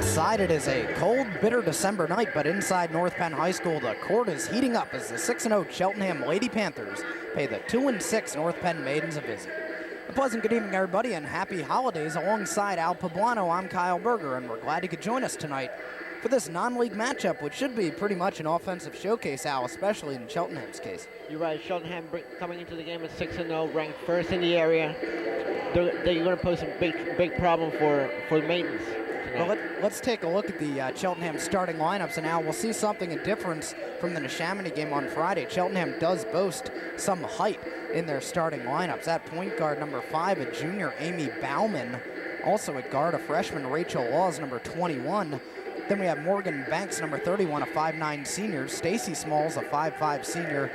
Outside it is a cold, bitter December night, but inside North Penn High School, the court is heating up as the 6-0 Cheltenham Lady Panthers pay the 2-6 North Penn Maidens a visit. A pleasant good evening, everybody, and happy holidays. Alongside Al Poblano, I'm Kyle Berger, and we're glad you could join us tonight for this non-league matchup, which should be pretty much an offensive showcase, Al, especially in Cheltenham's case. You're right. Cheltenham coming into the game at 6-0, ranked first in the area. They're going to pose a big problem for the Maidens. Well, let's take a look at the Cheltenham starting lineups, and Al, we'll see something a difference from the Neshaminy game on Friday. Cheltenham does boast some height in their starting lineups. At point guard, number 5, a junior, Amy Bauman. Also at guard, a freshman, Rachel Laws, number 21. Then we have Morgan Banks, number 31, a 5'9 senior. Stacy Smalls, a 5'5 senior.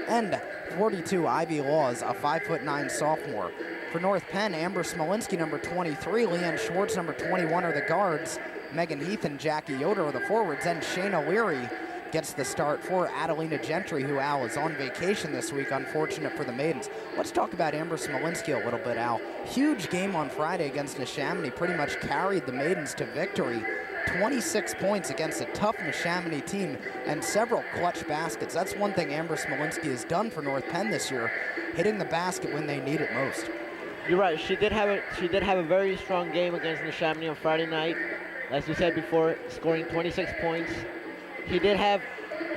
And 42, Ivy Laws, a 5'9 sophomore. For North Penn, Amber Smolinski, number 23, Leanne Schwartz, number 21 are the guards. Megan Heath and Jackie Yoder are the forwards. And Shayna Leary gets the start for Adelina Gentry, who, Al, is on vacation this week, unfortunate for the Maidens. Let's talk about Amber Smolinski a little bit, Al. Huge game on Friday against Neshaminy, pretty much carried the Maidens to victory. 26 points against a tough Neshaminy team and several clutch baskets. That's one thing Amber Smolinski has done for North Penn this year, hitting the basket when they need it most. You're right. She did have a very strong game against Neshaminy on Friday night. As you said before, scoring 26 points. She did have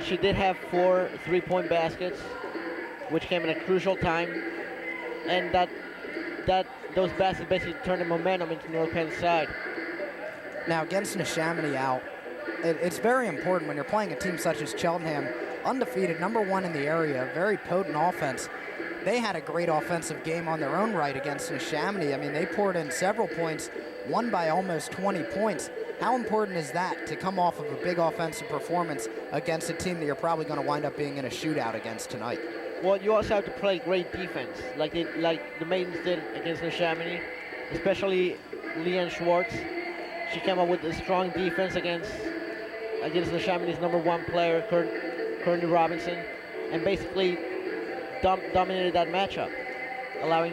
4 3-point baskets, which came at a crucial time, and those baskets basically turned the momentum into North Penn's side. Now, against Neshaminy, Al, it's very important when you're playing a team such as Cheltenham, undefeated, number 1 in the area, very potent offense. They had a great offensive game on their own right against Neshaminy. I mean, they poured in several points, won by almost 20 points. How important is that to come off of a big offensive performance against a team that you're probably going to wind up being in a shootout against tonight? Well, you also have to play great defense, like the Maidens did against Neshaminy, especially Leanne Schwartz. She came up with a strong defense against Neshaminy's number 1 player, Courtney Robinson, and basically dominated that matchup, allowing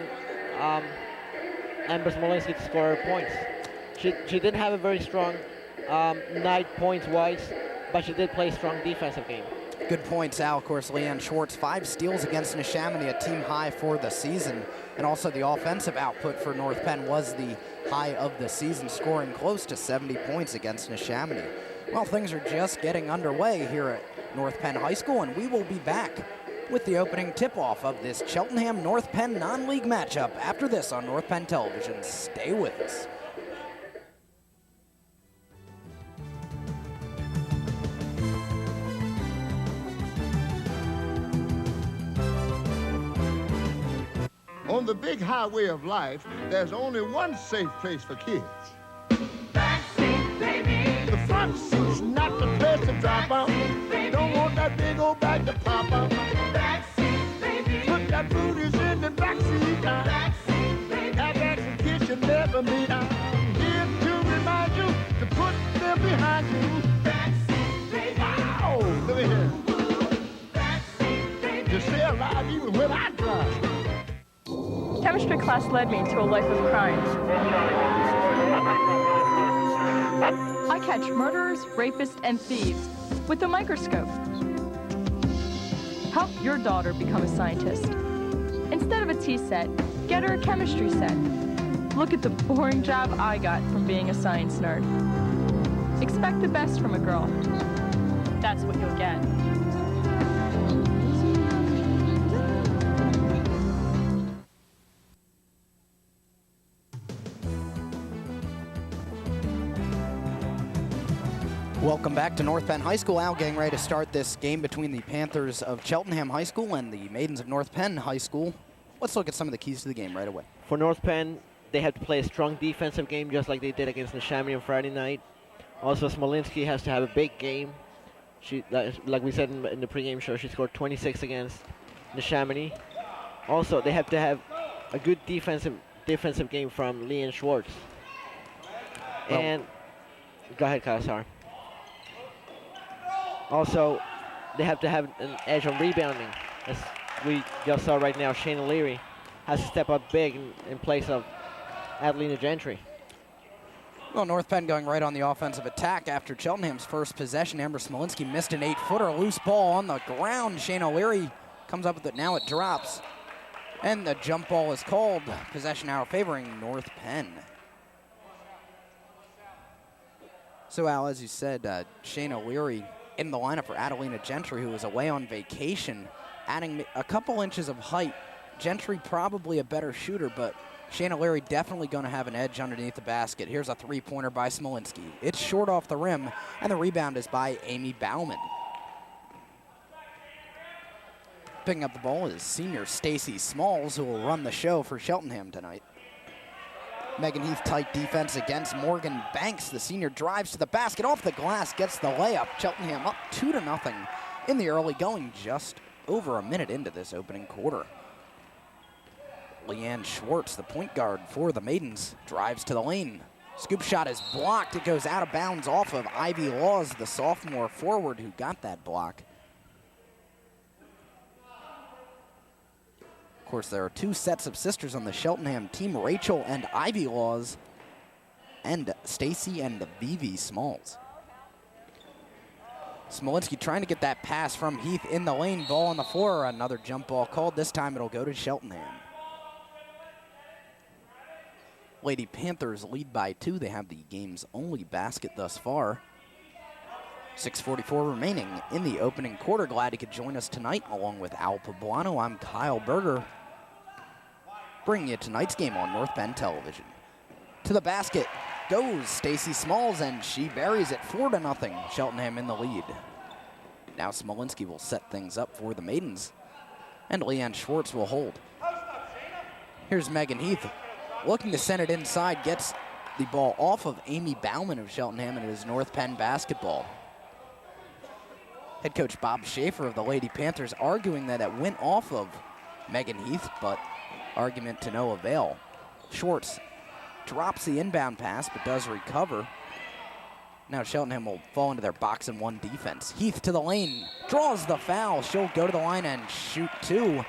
Amber Smolinski to score points. She didn't have a very strong night points-wise, but she did play a strong defensive game. Good points, Al. Of course, Leanne Schwartz, 5 steals against Neshaminy, a team high for the season. And also the offensive output for North Penn was the high of the season, scoring close to 70 points against Neshaminy. Well, things are just getting underway here at North Penn High School, and we will be back with the opening tip-off of this Cheltenham-North Penn non-league matchup after this on North Penn Television. Stay with us. On the big highway of life, there's only one safe place for kids. Backseat, baby. The front seat's not the place to drop out. Don't want that big old bag to pop out. Backseat, baby. Put that booties in the backseat now. Backseat, baby. Have extra kids you never meet. I'm here to remind you to put them behind you. Backseat, baby. Wow! Look at here. Backseat, baby. You stay alive even when I drive. Chemistry class led me to a life of crime. I catch murderers, rapists, and thieves with a microscope. Help your daughter become a scientist. Instead of a tea set, get her a chemistry set. Look at the boring job I got from being a science nerd. Expect the best from a girl. That's what you'll get. Welcome back to North Penn High School. Al, getting ready to start this game between the Panthers of Cheltenham High School and the Maidens of North Penn High School. Let's look at some of the keys to the game right away. For North Penn, they have to play a strong defensive game just like they did against Neshaminy on Friday night. Also, Smolinski has to have a big game. She, like we said in the pregame show, she scored 26 against Neshaminy. Also, they have to have a good defensive game from Leanne Schwartz. Well, and go ahead, Kyle, sorry. Also, they have to have an edge on rebounding. As we just saw right now, Shayna Leary has to step up big in place of Adelina Gentry. Well, North Penn going right on the offensive attack after Cheltenham's first possession. Amber Smolinski missed an 8-footer. Loose ball on the ground. Shane O'Leary comes up with it. Now it drops. And the jump ball is called. Possession arrow favoring North Penn. So, Al, as you said, Shane O'Leary in the lineup for Adelina Gentry, who was away on vacation, adding a couple inches of height. Gentry probably a better shooter, but Shane O'Leary definitely going to have an edge underneath the basket. Here's a three-pointer by Smolinski. It's short off the rim, and the rebound is by Amy Bauman. Picking up the ball is senior Stacy Smalls, who will run the show for Cheltenham tonight. Megan Heath tight defense against Morgan Banks. The senior drives to the basket, off the glass, gets the layup. Cheltenham up 2-0 in the early going, just over a minute into this opening quarter. Leanne Schwartz, the point guard for the Maidens, drives to the lane. Scoop shot is blocked. It goes out of bounds off of Ivy Laws, the sophomore forward who got that block. Of course, there are two sets of sisters on the Cheltenham team, Rachel and Ivy Laws, and Stacy and Vivi Smalls. Smolinski trying to get that pass from Heath in the lane. Ball on the floor. Another jump ball called. This time it'll go to Cheltenham. Lady Panthers lead by 2. They have the game's only basket thus far. 6:44 remaining in the opening quarter. Glad you could join us tonight along with Al Poblano. I'm Kyle Berger, bringing you tonight's game on North Penn Television. To the basket goes Stacy Smalls, and she buries it. 4-0. Cheltenham in the lead. Now Smolinski will set things up for the Maidens, and Leanne Schwartz will hold. Here's Megan Heath, looking to send it inside, gets the ball off of Amy Bauman of Cheltenham, and it is North Penn basketball. Head coach Bob Schaefer of the Lady Panthers arguing that it went off of Megan Heath, but argument to no avail. Schwartz drops the inbound pass, but does recover. Now Cheltenham will fall into their box and one defense. Heath to the lane, draws the foul. She'll go to the line and shoot two.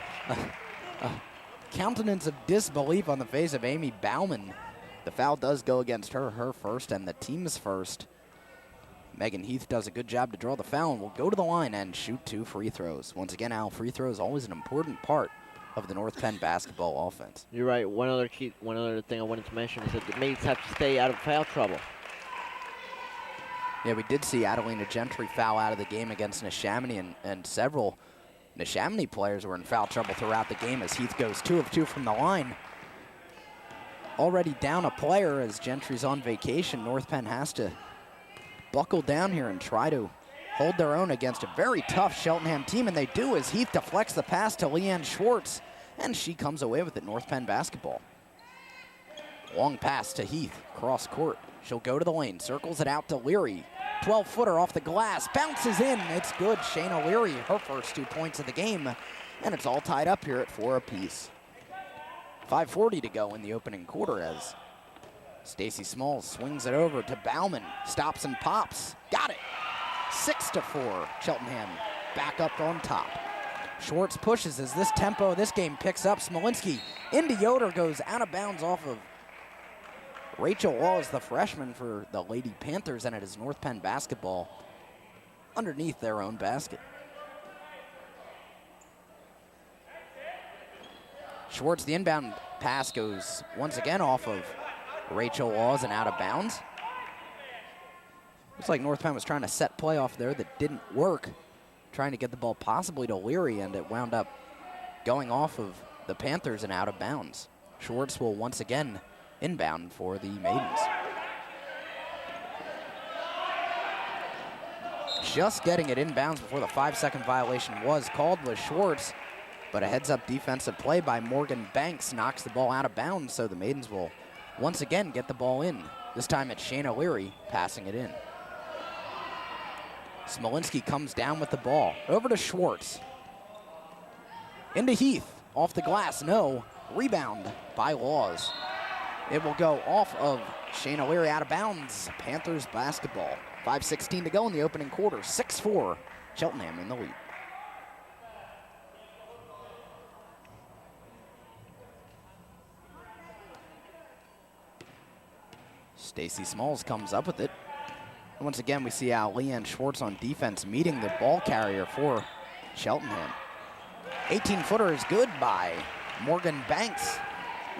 Countenance of disbelief on the face of Amy Bauman. The foul does go against her first, and the team's first. Megan Heath does a good job to draw the foul and will go to the line and shoot 2 free throws. Once again, Al, free throws always an important part of the North Penn basketball offense. You're right. One other thing I wanted to mention is that the Maids have to stay out of foul trouble. Yeah, we did see Adelina Gentry foul out of the game against Neshaminy, and several Neshaminy players were in foul trouble throughout the game as Heath goes 2 of 2 from the line. Already down a player as Gentry's on vacation. North Penn has to buckle down here and try to hold their own against a very tough Cheltenham team, and they do as Heath deflects the pass to Leanne Schwartz, and she comes away with it. North Penn basketball. Long pass to Heath, cross court. She'll go to the lane, circles it out to Leary. 12-footer off the glass, bounces in, it's good. Shane O'Leary, her first 2 points of the game, and it's all tied up here at 4 apiece. 5:40 to go in the opening quarter as Stacy Smalls swings it over to Bauman, stops and pops, got it. 6-4, Cheltenham back up on top. Schwartz pushes as this tempo of this game picks up. Smolinski into Yoder, goes out of bounds off of Rachel Laws, the freshman for the Lady Panthers, and it is North Penn basketball underneath their own basket. Schwartz, the inbound pass goes once again off of Rachel Laws and out of bounds. Looks like North Penn was trying to set play off there that didn't work, trying to get the ball possibly to Leary, and it wound up going off of the Panthers and out of bounds. Schwartz will once again inbound for the Maidens. Just getting it inbounds before the 5-second violation was called was Schwartz, but a heads-up defensive play by Morgan Banks knocks the ball out of bounds, so the Maidens will once again get the ball in. This time it's Shane O'Leary passing it in. Smolinski comes down with the ball. Over to Schwartz. Into Heath. Off the glass, no. Rebound by Laws. It will go off of Shane O'Leary, out of bounds. Panthers basketball. 5:16 to go in the opening quarter. 6-4, Cheltenham in the lead. Stacy Smalls comes up with it. And once again, we see Leanne Schwartz on defense meeting the ball carrier for Cheltenham. 18-footer is good by Morgan Banks.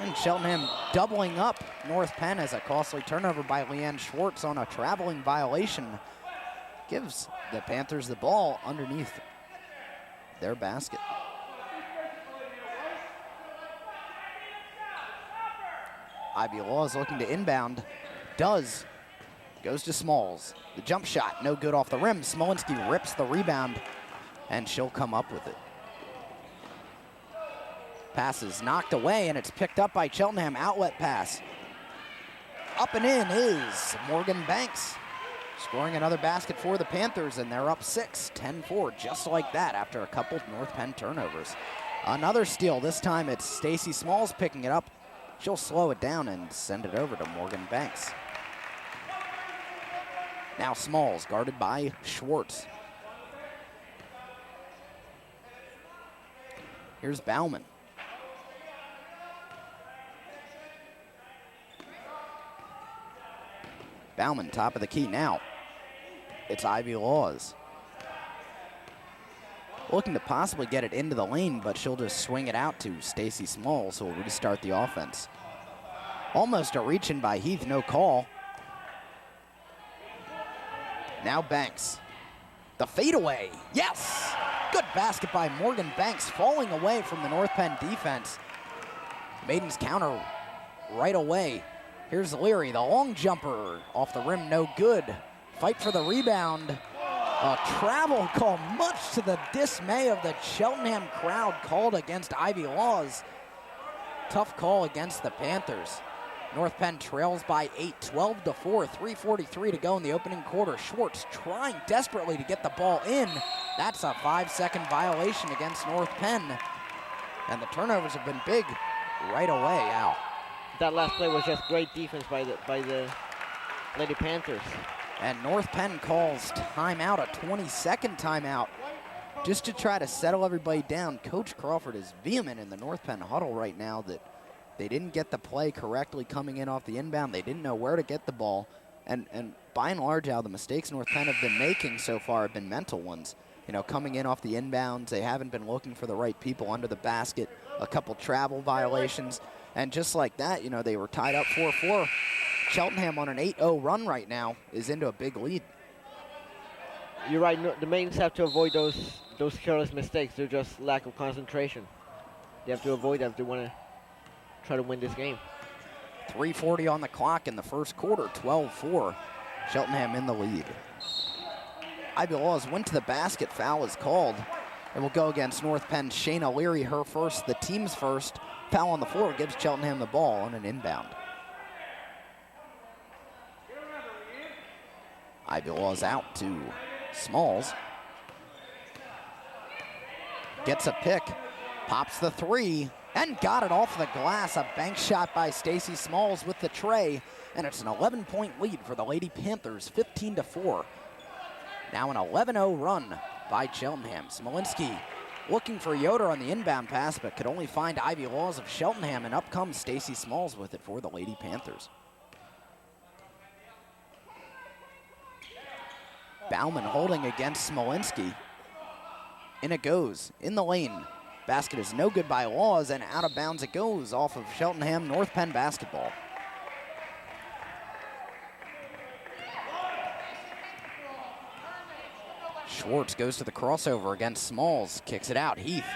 And Cheltenham doubling up North Penn as a costly turnover by Leanne Schwartz on a traveling violation gives the Panthers the ball underneath their basket. Ivy Law is looking to inbound. Goes to Smalls. The jump shot, no good off the rim. Smolinski rips the rebound, and she'll come up with it. Pass is knocked away, and it's picked up by Cheltenham. Outlet pass. Up and in is Morgan Banks, scoring another basket for the Panthers, and they're up 6, 10-4, just like that after a couple North Penn turnovers. Another steal. This time it's Stacy Smalls picking it up. She'll slow it down and send it over to Morgan Banks. Now Smalls, guarded by Schwartz. Here's Bauman. Bauman, top of the key now. It's Ivy Laws. Looking to possibly get it into the lane, but she'll just swing it out to Stacy Smalls, who will restart the offense. Almost a reach-in by Heath, no call. Now Banks. The fadeaway, yes! Good basket by Morgan Banks, falling away from the North Penn defense. Maiden's counter right away. Here's Leary, the long jumper, off the rim, no good. Fight for the rebound. A travel call, much to the dismay of the Cheltenham crowd, called against Ivy Laws. Tough call against the Panthers. North Penn trails by 8, 12-4, 3:43 to go in the opening quarter. Schwartz trying desperately to get the ball in. That's a 5-second violation against North Penn. And the turnovers have been big right away, Al. That last play was just great defense by the Lady Panthers. And North Penn calls timeout, a 20-second timeout, just to try to settle everybody down. Coach Crawford is vehement in the North Penn huddle right now that they didn't get the play correctly coming in off the inbound. They didn't know where to get the ball. And by and large, Al, the mistakes North Penn have been making so far have been mental ones. You know, coming in off the inbounds, they haven't been looking for the right people under the basket, a couple travel violations. And just like that, you know, they were tied up 4-4. Cheltenham on an 8-0 run right now is into a big lead. You're right. No, the Maidens have to avoid those careless mistakes. They're just lack of concentration. They have to avoid that if they want to try to win this game. 3:40 on the clock in the first quarter, 12-4. Cheltenham in the lead. Ivy Laws went to the basket. Foul is called. It will go against North Penn. Shayna Leary, her first, the team's first. Foul on the floor gives Cheltenham the ball on an inbound. Ivy Laws out to Smalls. Gets a pick, pops the three, and got it off the glass. A bank shot by Stacy Smalls with the tray, and it's an 11-point lead for the Lady Panthers, 15-4. Now an 11-0 run by Cheltenham. Smolinski looking for Yoder on the inbound pass, but could only find Ivy Laws of Cheltenham, and up comes Stacy Smalls with it for the Lady Panthers. Bauman holding against Smolinski. In it goes, in the lane. Basket is no good by Laws, and out of bounds it goes off of Cheltenham North Penn basketball. Schwartz goes to the crossover against Smalls, kicks it out. Heath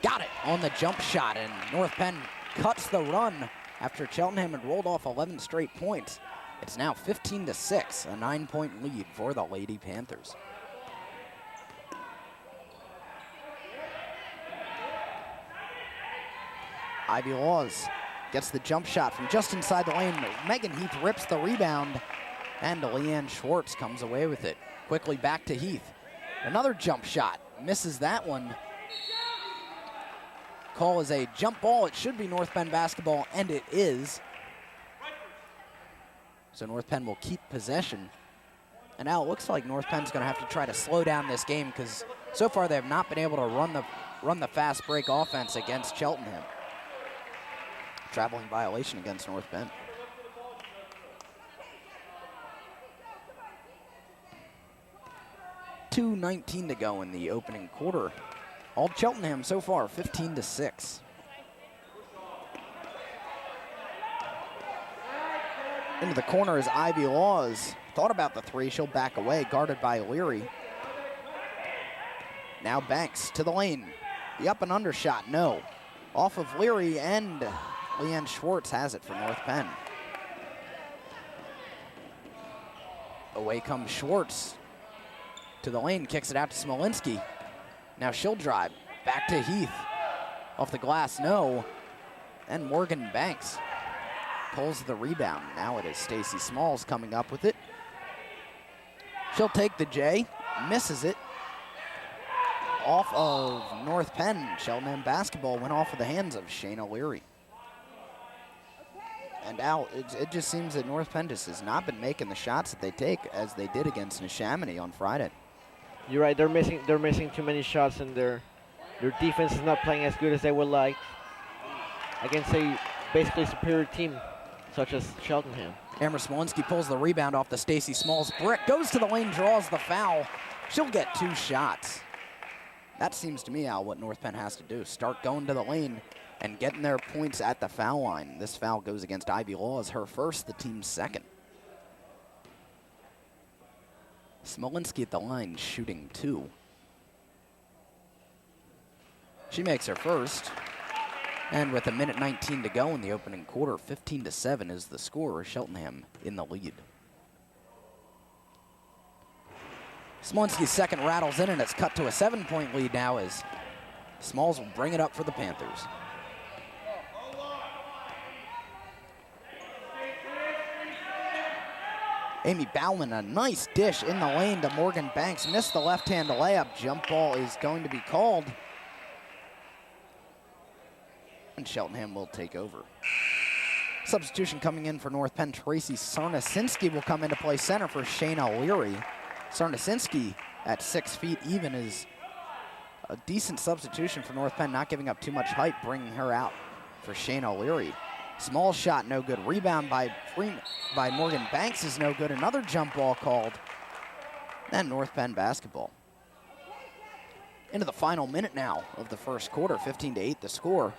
got it on the jump shot, and North Penn cuts the run after Cheltenham had rolled off 11 straight points. It's now 15-6, a 9-point lead for the Lady Panthers. Ivy Laws gets the jump shot from just inside the lane. Megan Heath rips the rebound, and Leanne Schwartz comes away with it. Quickly back to Heath. Another jump shot, misses that one. Call is a jump ball. It should be North Penn basketball, and it is. So North Penn will keep possession. And now it looks like North Penn's going to have to try to slow down this game because so far they have not been able to run the fast break offense against Cheltenham. Traveling violation against North Penn. 2:19 to go in the opening quarter. All Cheltenham so far, 15-6. Into the corner is Ivy Laws. Thought about the three, she'll back away, guarded by Leary. Now Banks to the lane. The up and under shot, no. Off of Leary, and Leanne Schwartz has it for North Penn. Away comes Schwartz. To the lane, kicks it out to Smolinski. Now she'll drive. Back to Heath. Off the glass, no. And Morgan Banks pulls the rebound. Now it is Stacy Smalls coming up with it. She'll take the J, misses it. Off of North Penn. Cheltenham basketball went off of the hands of Shayna Leary. And Al, it just seems that North Penn just has not been making the shots that they take as they did against Neshaminy on Friday. You're right. They're missing too many shots, and their defense is not playing as good as they would like against a basically superior team such as Cheltenham. Amber Smolinski pulls the rebound off the Stacy Smalls brick, goes to the lane, draws the foul. She'll get 2 shots. That seems to me, Al, what North Penn has to do. Start going to the lane and getting their points at the foul line. This foul goes against Ivy Laws, her first, the team's second. Smolinski at the line, shooting 2. She makes her first. And with 1:19 to go in the opening quarter, 15-7 is the score. Cheltenham in the lead. Smolinski's second rattles in, and it's cut to a 7-point lead now as Smalls will bring it up for the Panthers. Amy Bauman, a nice dish in the lane to Morgan Banks. Missed the left-hand layup. Jump ball is going to be called. And Cheltenham will take over. Substitution coming in for North Penn. Tracy Sarnasinski will come into play center for Shayna Leary. Sarnasinski at 6 feet even is a decent substitution for North Penn, not giving up too much height, bringing her out for Shayna Leary. Small shot, no good. Rebound by Morgan Banks is no good. Another jump ball called. And North Penn basketball. Into the final minute now of the first quarter, 15-8 the score.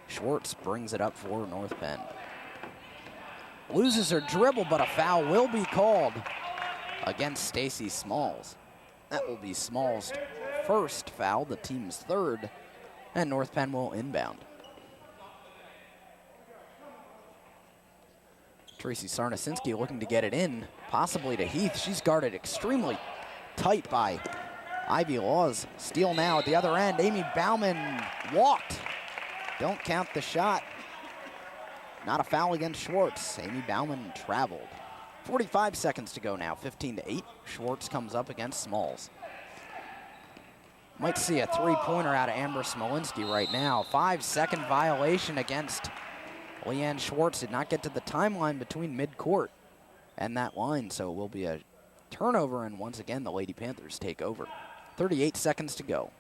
Schwartz brings it up for North Penn. Loses her dribble, but a foul will be called against Stacy Smalls. That will be Smalls' first foul, the team's third, and North Penn will inbound. Tracy Sarnasinski looking to get it in, possibly to Heath. She's guarded extremely tight by Ivy Laws. Steal now at the other end. Amy Bauman walked. Don't count the shot. Not a foul against Schwartz. Amy Bauman traveled. 45 seconds to go now, 15-8. Schwartz comes up against Smalls. Might see a three-pointer out of Amber Smolinski right now. 5-second violation against Leanne Schwartz. Did not get to the timeline between midcourt and that line, so it will be a turnover, and once again the Lady Panthers take over. 38 seconds to go.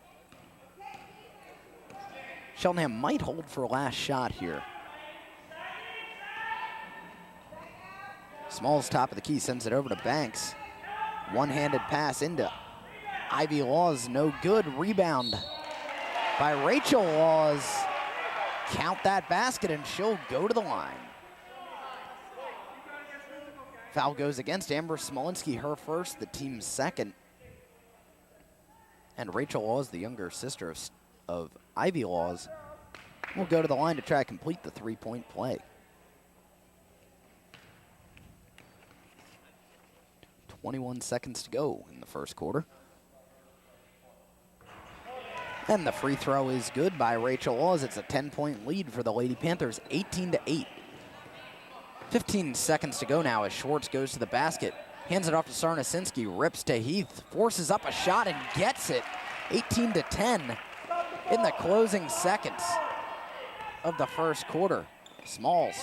Cheltenham might hold for a last shot here. Smalls top of the key, sends it over to Banks. One-handed pass into Ivy Laws, no good. Rebound by Rachel Laws. Count that basket and she'll go to the line. Foul goes against Amber Smolinski, her first, the team's second. And Rachel Laws, the younger sister of Ivy Laws, will go to the line to try to complete the three-point play. 21 seconds to go in the first quarter. And the free throw is good by Rachel Laws. It's a 10-point lead for the Lady Panthers, 18-8. 15 seconds to go now as Schwartz goes to the basket. Hands it off to Sarnasinski, rips to Heath, forces up a shot and gets it. 18-10 in the closing seconds of the first quarter. Smalls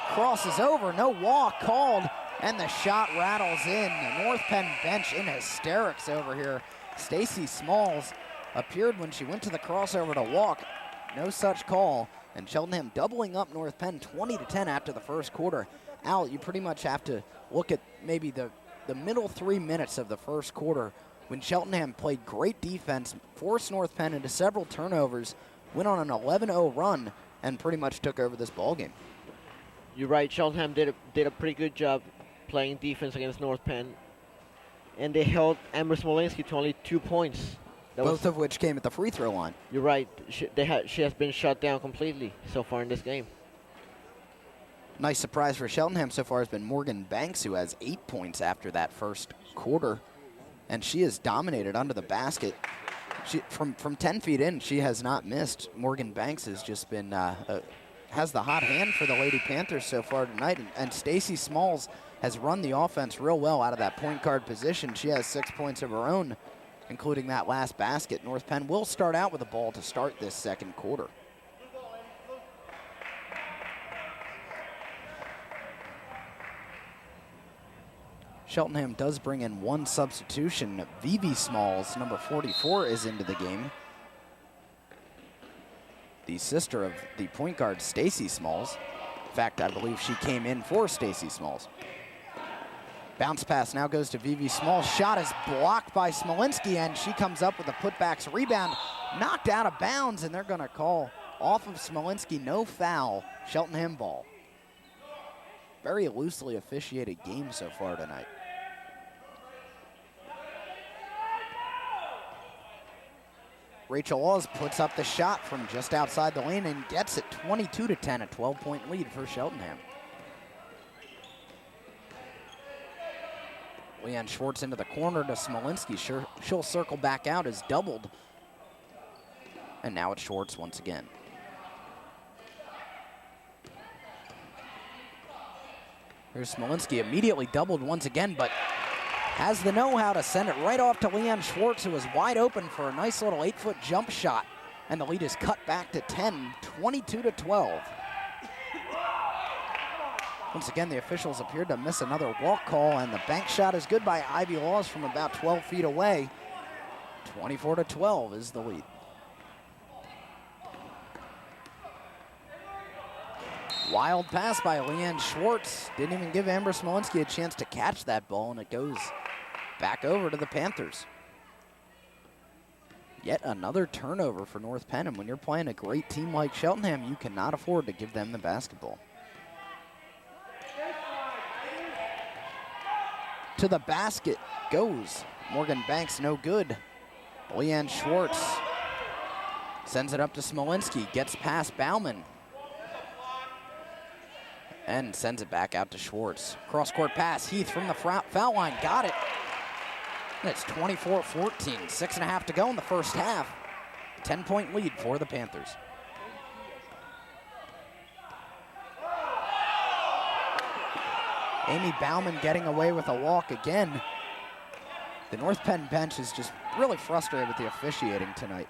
crosses over, no walk called, and the shot rattles in. The North Penn bench in hysterics over here. Stacy Smalls appeared when she went to the crossover to walk. No such call. And Cheltenham doubling up North Penn 20-10 after the first quarter. Al, you pretty much have to look at maybe the the middle 3 minutes of the first quarter when Cheltenham played great defense, forced North Penn into several turnovers, went on an 11-0 run, and pretty much took over this ballgame. You're right. Cheltenham did a pretty good job playing defense against North Penn, and they held Amber Smolinski to only 2 points. Both of which came at the free throw line. You're right. She has been shut down completely so far in this game. Nice surprise for Cheltenham so far has been Morgan Banks, who has 8 points after that first quarter, and she has dominated under the basket. She, from 10 feet in, she has not missed. Morgan Banks has just been has the hot hand for the Lady Panthers so far tonight, and Stacy Smalls has run the offense real well out of that point guard position. She has 6 points of her own, including that last basket. North Penn will start out with the ball to start this second quarter. Cheltenham does bring in one substitution. Vivi Smalls, number 44, is into the game. The sister of the point guard, Stacy Smalls. In fact, I believe she came in for Stacy Smalls. Bounce pass now goes to Vivi Smalls. Shot is blocked by Smolinski, and she comes up with a putbacks rebound. Knocked out of bounds, and they're going to call off of Smolinski. No foul. Cheltenham ball. Very loosely officiated game so far tonight. Rachel Laws puts up the shot from just outside the lane and gets it 22-10, a 12-point lead for Cheltenham. Leanne Schwartz into the corner to Smolinski. She'll circle back out as doubled. And now it's Schwartz once again. Here's Smolinski, immediately doubled once again, but has the know-how to send it right off to Leanne Schwartz, who was wide open for a nice little 8-foot jump shot. And the lead is cut back to 10, 22-12. Once again, the officials appeared to miss another walk call, and the bank shot is good by Ivy Laws from about 12 feet away. 24-12 is the lead. Wild pass by Leanne Schwartz. Didn't even give Amber Smolinski a chance to catch that ball, and it goes back over to the Panthers. Yet another turnover for North Penn, and when you're playing a great team like Cheltenham, you cannot afford to give them the basketball. To the basket goes Morgan Banks, no good. Leanne Schwartz sends it up to Smolinski, gets past Bauman, and sends it back out to Schwartz. Cross-court pass, Heath from the foul line, got it. And it's 24-14, 6.5 to go in the first half. 10-point lead for the Panthers. Amy Bauman getting away with a walk again. The North Penn bench is just really frustrated with the officiating tonight.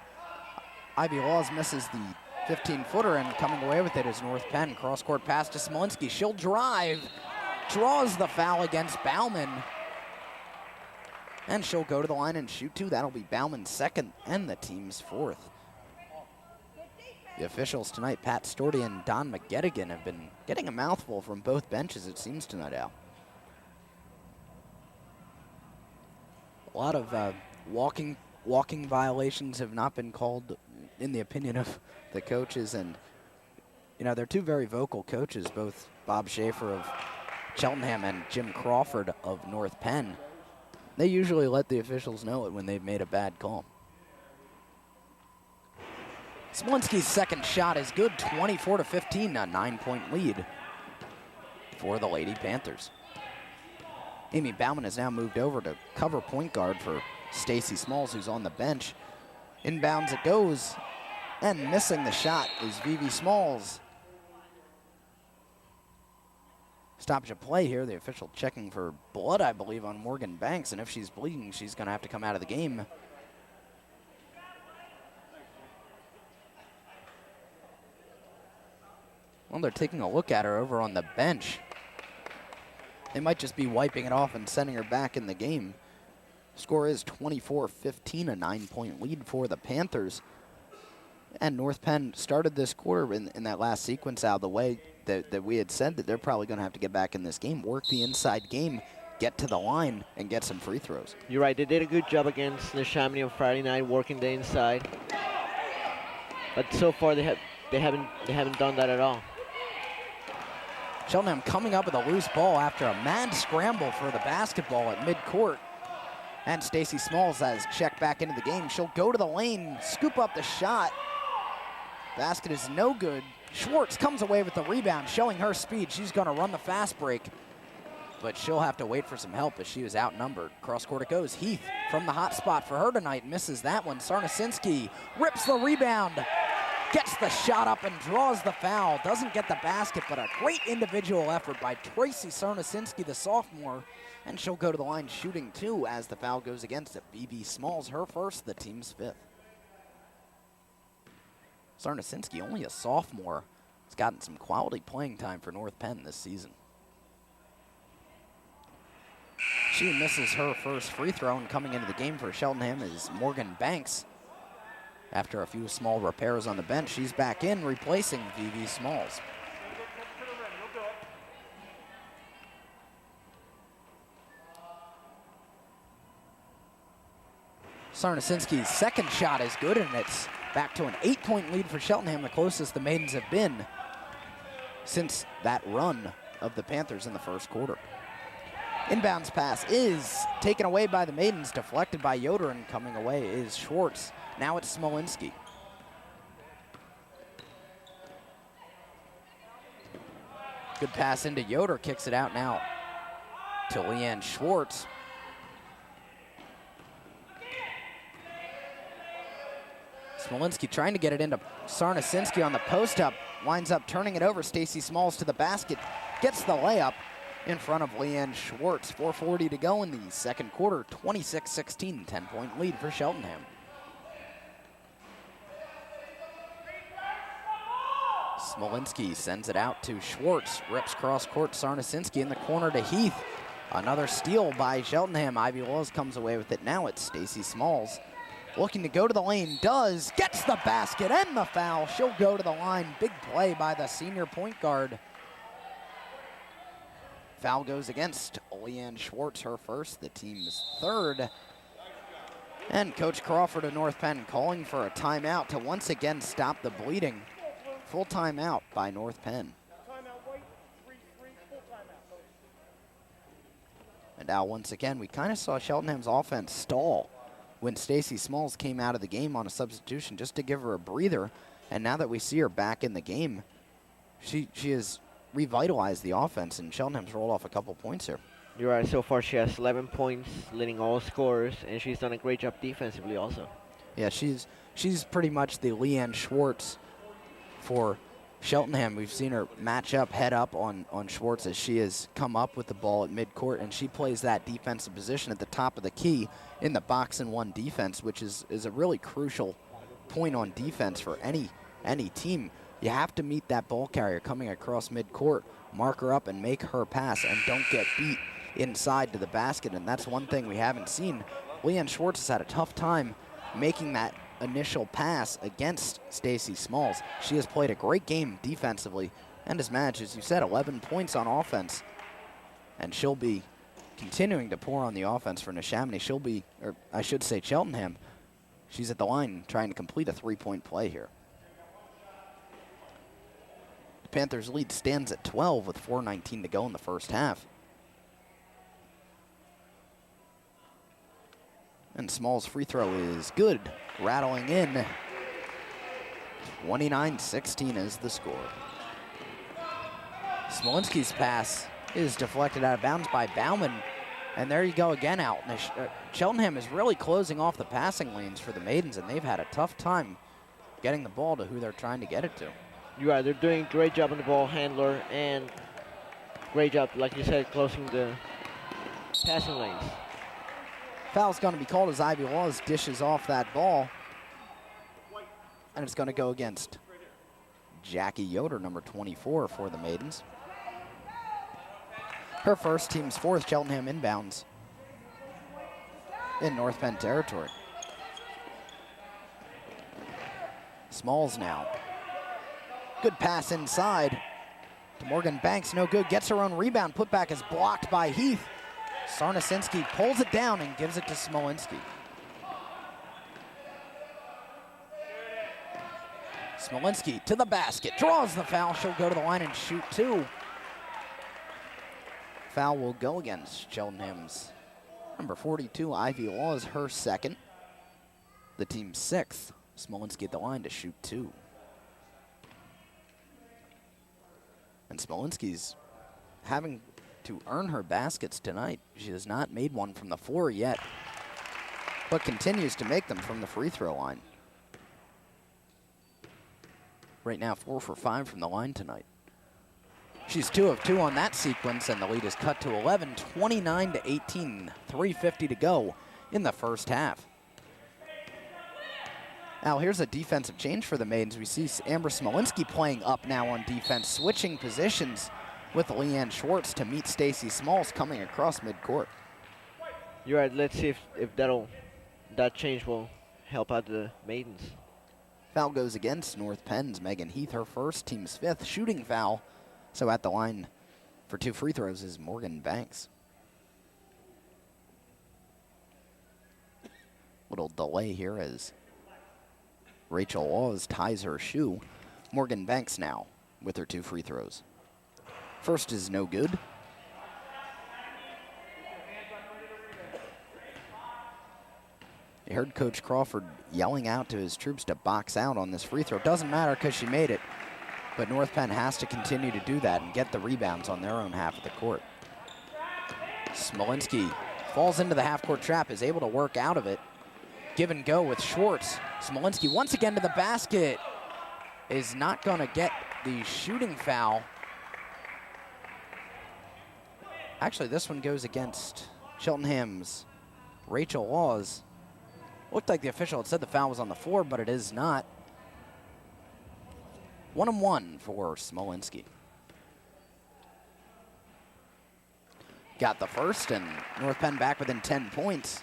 Ivy Laws misses the 15-footer, and coming away with it is North Penn. Cross-court pass to Smolinski. She'll drive, draws the foul against Bauman, and she'll go to the line and shoot two. That'll be Bauman's second and the team's fourth. The officials tonight, Pat Storty and Don McGettigan, have been getting a mouthful from both benches, it seems, tonight, Al. A lot of walking violations have not been called, in the opinion of the coaches, and they're two very vocal coaches, both Bob Schaefer of Cheltenham and Jim Crawford of North Penn. They usually let the officials know it when they've made a bad call. Smolinski's second shot is good, 24-15, a 9-point lead for the Lady Panthers. Amy Bauman has now moved over to cover point guard for Stacy Smalls, who's on the bench. Inbounds it goes, and missing the shot is Vivi Smalls. Stoppage of play here. The official checking for blood, I believe, on Morgan Banks, and if she's bleeding, she's going to have to come out of the game. Well, they're taking a look at her over on the bench. They might just be wiping it off and sending her back in the game. Score is 24-15, a 9-point lead for the Panthers. And North Penn started this quarter in that last sequence out of the way that we had said that they're probably going to have to get back in this game, work the inside game, get to the line and get some free throws. You're right. They did a good job against the Chamonix on Friday night, working the inside. But so far, they haven't done that at all. Cheltenham coming up with a loose ball after a mad scramble for the basketball at midcourt. And Stacey Smalls has checked back into the game. She'll go to the lane, scoop up the shot. Basket is no good. Schwartz comes away with the rebound, showing her speed. She's going to run the fast break, but she'll have to wait for some help as she was outnumbered. Cross court it goes. Heath from the hot spot for her tonight, misses that one. Sarnasinski rips the rebound, gets the shot up and draws the foul. Doesn't get the basket, but a great individual effort by Tracy Sarnasinski, the sophomore, and she'll go to the line shooting 2 as the foul goes against it. BB Smalls, her first, the team's 5th. Sarnasinski, only a sophomore, has gotten some quality playing time for North Penn this season. She misses her first free throw, and coming into the game for Cheltenham is Morgan Banks. After a few small repairs on the bench, she's back in, replacing VV Smalls. Sarnasinski's second shot is good, and it's back to an 8-point lead for Cheltenham, the closest the Maidens have been since that run of the Panthers in the first quarter. Inbounds pass is taken away by the Maidens, deflected by Yoder, and coming away is Schwartz. Now it's Smolinski. Good pass into Yoder, kicks it out now to Leanne Schwartz. Smolinski trying to get it into Sarnasinski on the post-up, winds up turning it over. Stacey Smalls to the basket, gets the layup in front of Leanne Schwartz. 4:40 to go in the second quarter, 26-16, 10-point lead for Cheltenham. Smolinski sends it out to Schwartz, rips cross court. Sarnasinski in the corner to Heath. Another steal by Cheltenham. Ivy Laws comes away with it. Now it's Stacey Smalls. Looking to go to the lane, does, gets the basket and the foul. She'll go to the line. Big play by the senior point guard. Foul goes against Leanne Schwartz, her first, the team's 3rd. And Coach Crawford of North Penn calling for a timeout to once again stop the bleeding. Full timeout by North Penn. And now once again, we kind of saw Cheltenham's offense stall when Stacey Smalls came out of the game on a substitution just to give her a breather. And now that we see her back in the game, she has revitalized the offense, and Cheltenham's rolled off a couple points here. You're right. So far, she has 11 points, leading all scorers, and she's done a great job defensively also. Yeah, she's pretty much the Leanne Schwartz for Cheltenham. We've seen her match up, head up on Schwartz as she has come up with the ball at midcourt, and she plays that defensive position at the top of the key in the box and one defense, which is a really crucial point on defense for any team. You have to meet that ball carrier coming across midcourt, mark her up and make her pass, and don't get beat inside to the basket, and that's one thing we haven't seen. Leanne Schwartz has had a tough time making that initial pass against Stacey Smalls. She has played a great game defensively and has managed, as you said, 11 points on offense. And she'll be continuing to pour on the offense for Neshaminy. She'll be, or I should say Cheltenham, she's at the line trying to complete a 3-point play here. The Panthers' lead stands at 12 with 4:19 to go in the first half. And Smalls' free throw is good, rattling in. 29-16 is the score. Smolinski's pass is deflected out of bounds by Bauman. And there you go again out. Cheltenham is really closing off the passing lanes for the Maidens, and they've had a tough time getting the ball to who they're trying to get it to. You're right. They're doing a great job on the ball handler, and great job, like you said, closing the passing lanes. Foul's going to be called as Ivy Laws dishes off that ball. And it's going to go against Jackie Yoder, number 24 for the Maidens. Her first, team's 4th. Cheltenham inbounds in North Penn territory. Smalls now. Good pass inside to Morgan Banks, no good. Gets her own rebound. Putback is blocked by Heath. Sarnasinski pulls it down and gives it to Smolinski. Smolinski to the basket, draws the foul. She'll go to the line and shoot 2. Foul will go against Cheltenham's number 42, Ivy Laws, her second. The team's 6th. Smolinski at the line to shoot 2. And Smolinski's having to earn her baskets tonight. She has not made one from the floor yet, but continues to make them from the free throw line. Right now, 4 for 5 from the line tonight. She's 2 of 2 on that sequence, and the lead is cut to 11, 29-18, 3:50 to go in the first half. Now here's a defensive change for the Maidens. We see Amber Smolinski playing up now on defense, switching positions with Leanne Schwartz to meet Stacy Smalls coming across midcourt. You're right. Let's see if that change will help out the Maidens. Foul goes against North Penn's Megan Heath, her first, team's 5th shooting foul. So at the line for 2 free throws is Morgan Banks. Little delay here as Rachel Laws ties her shoe. Morgan Banks now with her 2 free throws. First is no good. You heard Coach Crawford yelling out to his troops to box out on this free throw. Doesn't matter because she made it, but North Penn has to continue to do that and get the rebounds on their own half of the court. Smolinski falls into the half-court trap, is able to work out of it. Give and go with Schwartz. Smolinski once again to the basket. Is not going to get the shooting foul. Actually, this one goes against Cheltenham's Rachel Laws. Looked like the official had said the foul was on the floor, but it is not. 1-1 for Smolinski. Got the first, and North Penn back within 10 points.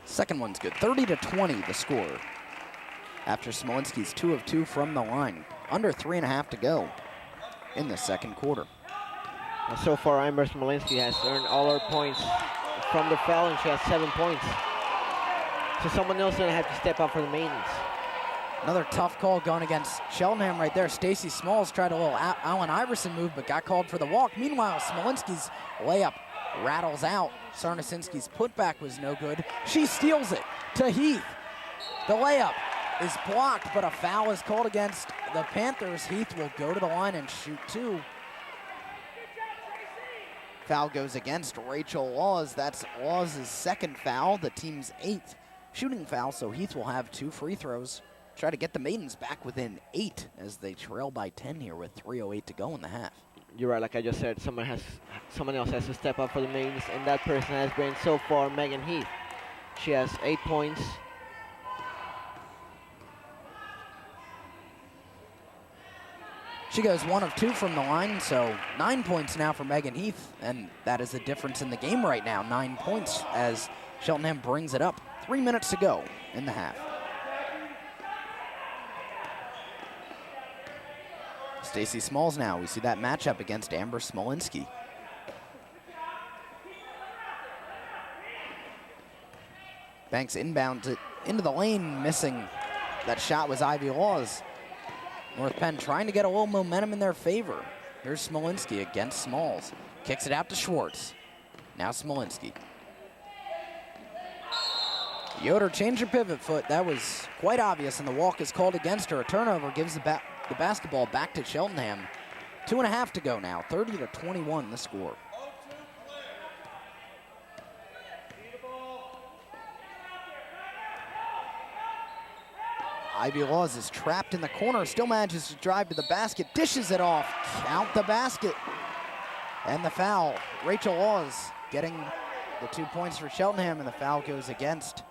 Second one's good. 30-20 the score. After Smolinski's 2 of 2 from the line. Under 3.5 to go in the second quarter. And so far, Amber Smolinski has earned all her points from the foul, and she has 7 points. So someone else is going to have to step up for the Maidens. Another tough call going against Cheltenham right there. Stacy Smalls tried a little Allen Iverson move, but got called for the walk. Meanwhile, Smolinski's layup rattles out. Sarnasinski's putback was no good. She steals it to Heath. The layup is blocked, but a foul is called against the Panthers. Heath will go to the line and shoot 2. Foul goes against Rachel Laws. That's Laws' second foul, the team's 8th shooting foul, so Heath will have 2 free throws. Try to get the Maidens back within 8 as they trail by 10 here with 3:08 to go in the half. You're right, like I just said, someone else has to step up for the Maidens, and that person has been so far Megan Heath. She has 8 points. She goes 1 of 2 from the line, so 9 points now for Megan Heath, and that is the difference in the game right now. 9 points as Cheltenham brings it up. 3 minutes to go in the half. Stacy Smalls now. We see that matchup against Amber Smolinski. Banks inbounds it into the lane, missing. That shot was Ivy Laws. North Penn trying to get a little momentum in their favor. Here's Smolinski against Smalls. Kicks it out to Schwartz. Now Smolinski. Yoder changed her pivot foot. That was quite obvious, and the walk is called against her. A turnover gives the basketball back to Cheltenham. 2.5 to go now. 30-21 the score. Ivy Laws is trapped in the corner, still manages to drive to the basket, dishes it off, count the basket. And the foul, Rachel Laws getting the 2 points for Cheltenham, and the foul goes against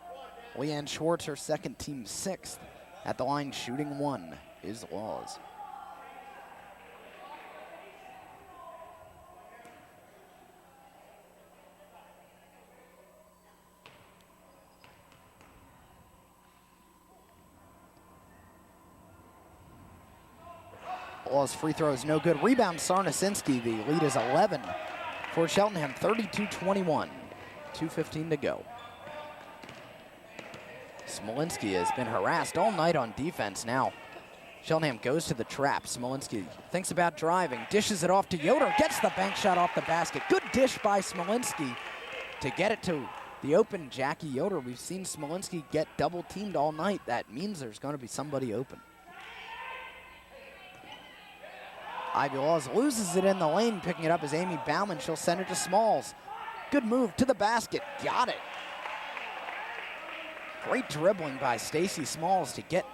Leanne Schwartz, her second, team 6th. At the line, shooting 1 is Laws. Law's free throw is no good. Rebound, Sarnasinski. The lead is 11 for Cheltenham, 32-21. 2:15 to go. Smolinski has been harassed all night on defense now. Cheltenham goes to the trap. Smolinski thinks about driving, dishes it off to Yoder, gets the bank shot off the basket. Good dish by Smolinski to get it to the open Jackie Yoder. We've seen Smolinski get double teamed all night. That means there's going to be somebody open. Ivy Laws loses it in the lane. Picking it up is Amy Bauman. She'll send it to Smalls. Good move to the basket. Got it. Great dribbling by Stacy Smalls to get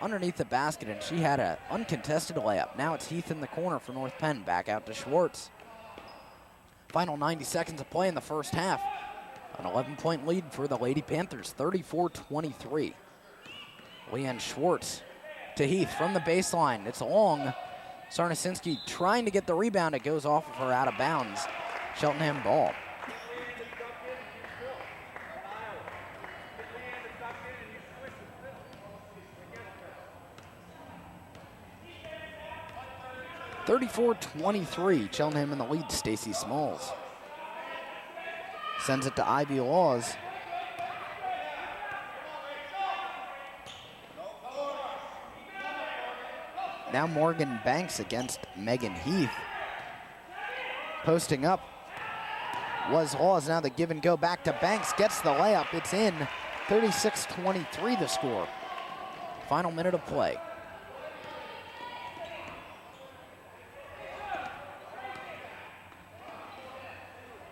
underneath the basket, and she had an uncontested layup. Now it's Heath in the corner for North Penn. Back out to Schwartz. Final 90 seconds of play in the first half. An 11-point lead for the Lady Panthers, 34-23. Leanne Schwartz to Heath from the baseline. It's long. Sarnasinski trying to get the rebound. It goes off of her out of bounds. Cheltenham ball. (34-23). Cheltenham in the lead. Stacy Smalls sends it to Ivy Laws. Now Morgan Banks against Megan Heath. Posting up was Laws. Now the give and go back to Banks. Gets the layup. It's in. 36-23 the score. Final minute of play.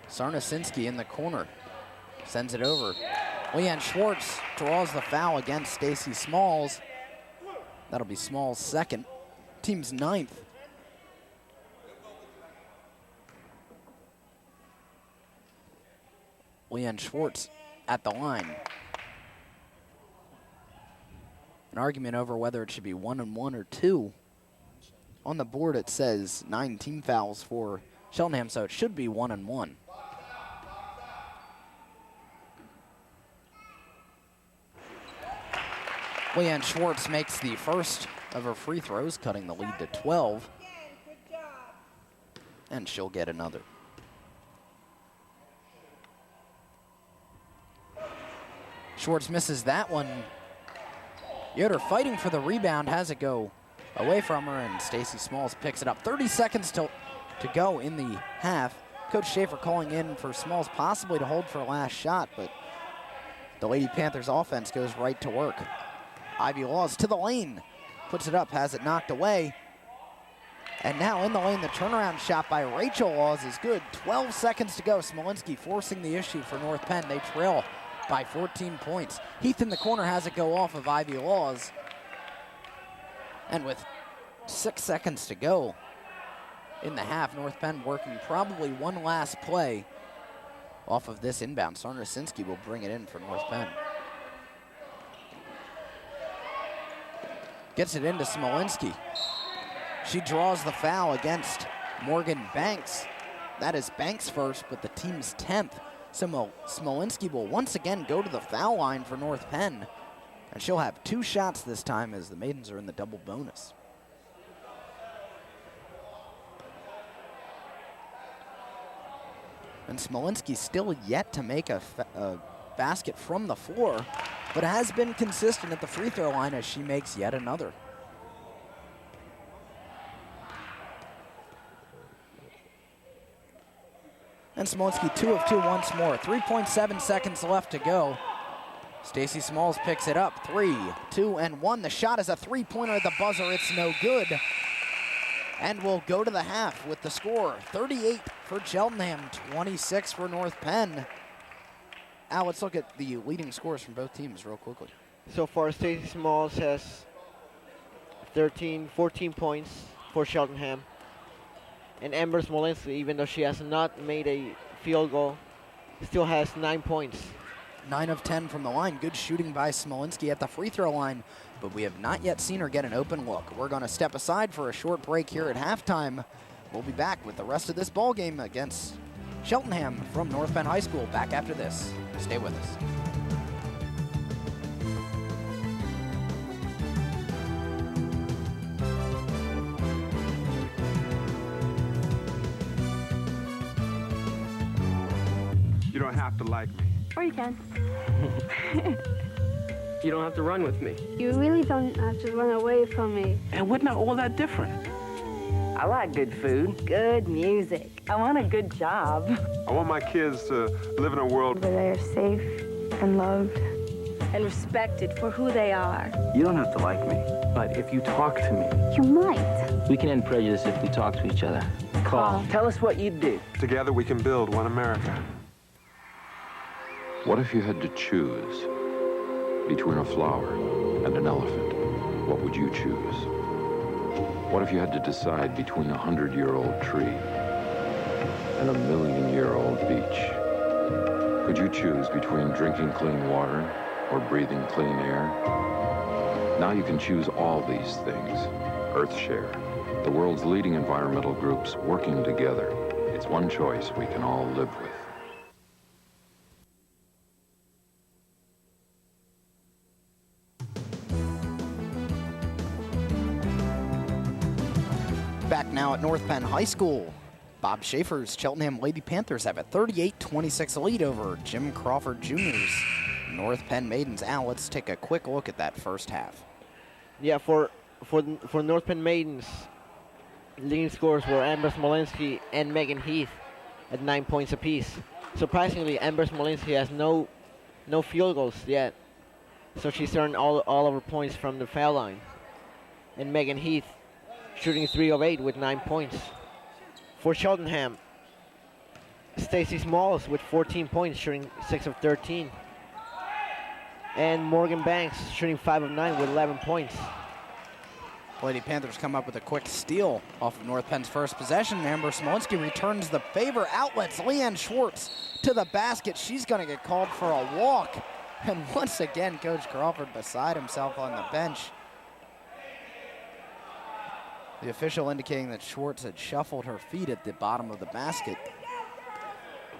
Sarnasinski in the corner. Sends it over. Leanne Schwartz draws the foul against Stacy Smalls. That'll be Smalls' second. Team's 9th. Leanne Schwartz at the line. An argument over whether it should be 1 and 1 or 2. On the board it says 9 team fouls for Cheltenham, so it should be 1 and 1. Leanne Schwartz makes the first of her free throws, cutting the lead to 12. And she'll get another. Schwartz misses that one. Yoder fighting for the rebound, has it go away from her, and Stacy Smalls picks it up. 30 seconds to go in the half. Coach Schaefer calling in for Smalls possibly to hold for a last shot, but the Lady Panthers offense goes right to work. Ivy Laws to the lane. Puts it up, has it knocked away. And now in the lane, the turnaround shot by Rachel Laws is good. 12 seconds to go. Smolinski forcing the issue for North Penn. They trail by 14 points. Heath in the corner has it go off of Ivy Laws. And with 6 seconds to go in the half, North Penn working probably one last play off of this inbound. Sarnasinski will bring it in for North Penn. Gets it into Smolinski. She draws the foul against Morgan Banks. That is Banks' first, but the team's 10th. Smolinski will once again go to the foul line for North Penn, and she'll have 2 shots this time as the Maidens are in the double bonus. And Smolinski still yet to make a basket from the floor, but has been consistent at the free throw line as she makes yet another. And Smolinski 2 of 2 once more. 3.7 seconds left to go. Stacy Smalls picks it up. 3, 2, and 1. The shot is a three-pointer at the buzzer. It's no good. And we'll go to the half with the score. 38 for Cheltenham, 26 for North Penn. Al, let's look at the leading scores from both teams real quickly. So far, Stacy Smalls has 14 points for Cheltenham. And Amber Smolinski, even though she has not made a field goal, still has 9 points. 9 of 10 from the line. Good shooting by Smolinski at the free throw line, but we have not yet seen her get an open look. We're going to step aside for a short break here at halftime. We'll be back with the rest of this ball game against Cheltenham from North Penn High School back after this. Stay with us. like me. Or you can. You don't have to run with me. You really don't have to run away from me. And we're not all that different. I like good food. Good music. I want a good job. I want my kids to live in a world Where they are safe and loved And respected for who they are. You don't have to like me. But if you talk to me, you might. we can end prejudice if we talk to each other. Call. Tell us what you'd do. Together we can build one America. What if you had to choose between a flower and an elephant? What would you choose? What if you had to decide between a 100-year-old tree and a 1,000,000-year-old beach? Could you choose between drinking clean water or breathing clean air? Now you can choose all these things. EarthShare, the world's leading environmental groups working together. It's one choice we can all live with. Back now at North Penn High School. Bob Schaefer's Cheltenham Lady Panthers have a 38-26 lead over Jim Crawford Jr.'s North Penn Maidens. Al, let's take a quick look at that first half. Yeah, for North Penn Maidens, leading scorers were Amber Smolinski and Megan Heath at 9 points apiece. Surprisingly, Amber Smolinski has no field goals yet, so she's earned all of her points from the foul line. And Megan Heath shooting 3 of 8 with 9 points. For Cheltenham, Stacy Smalls with 14 points, shooting 6 of 13. And Morgan Banks shooting 5 of 9 with 11 points. Lady Panthers come up with a quick steal off of North Penn's first possession. Amber Smolinski returns the favor. Outlets Leanne Schwartz to the basket. She's going to get called for a walk. And once again, Coach Crawford beside himself on the bench. The official indicating that Schwartz had shuffled her feet at the bottom of the basket.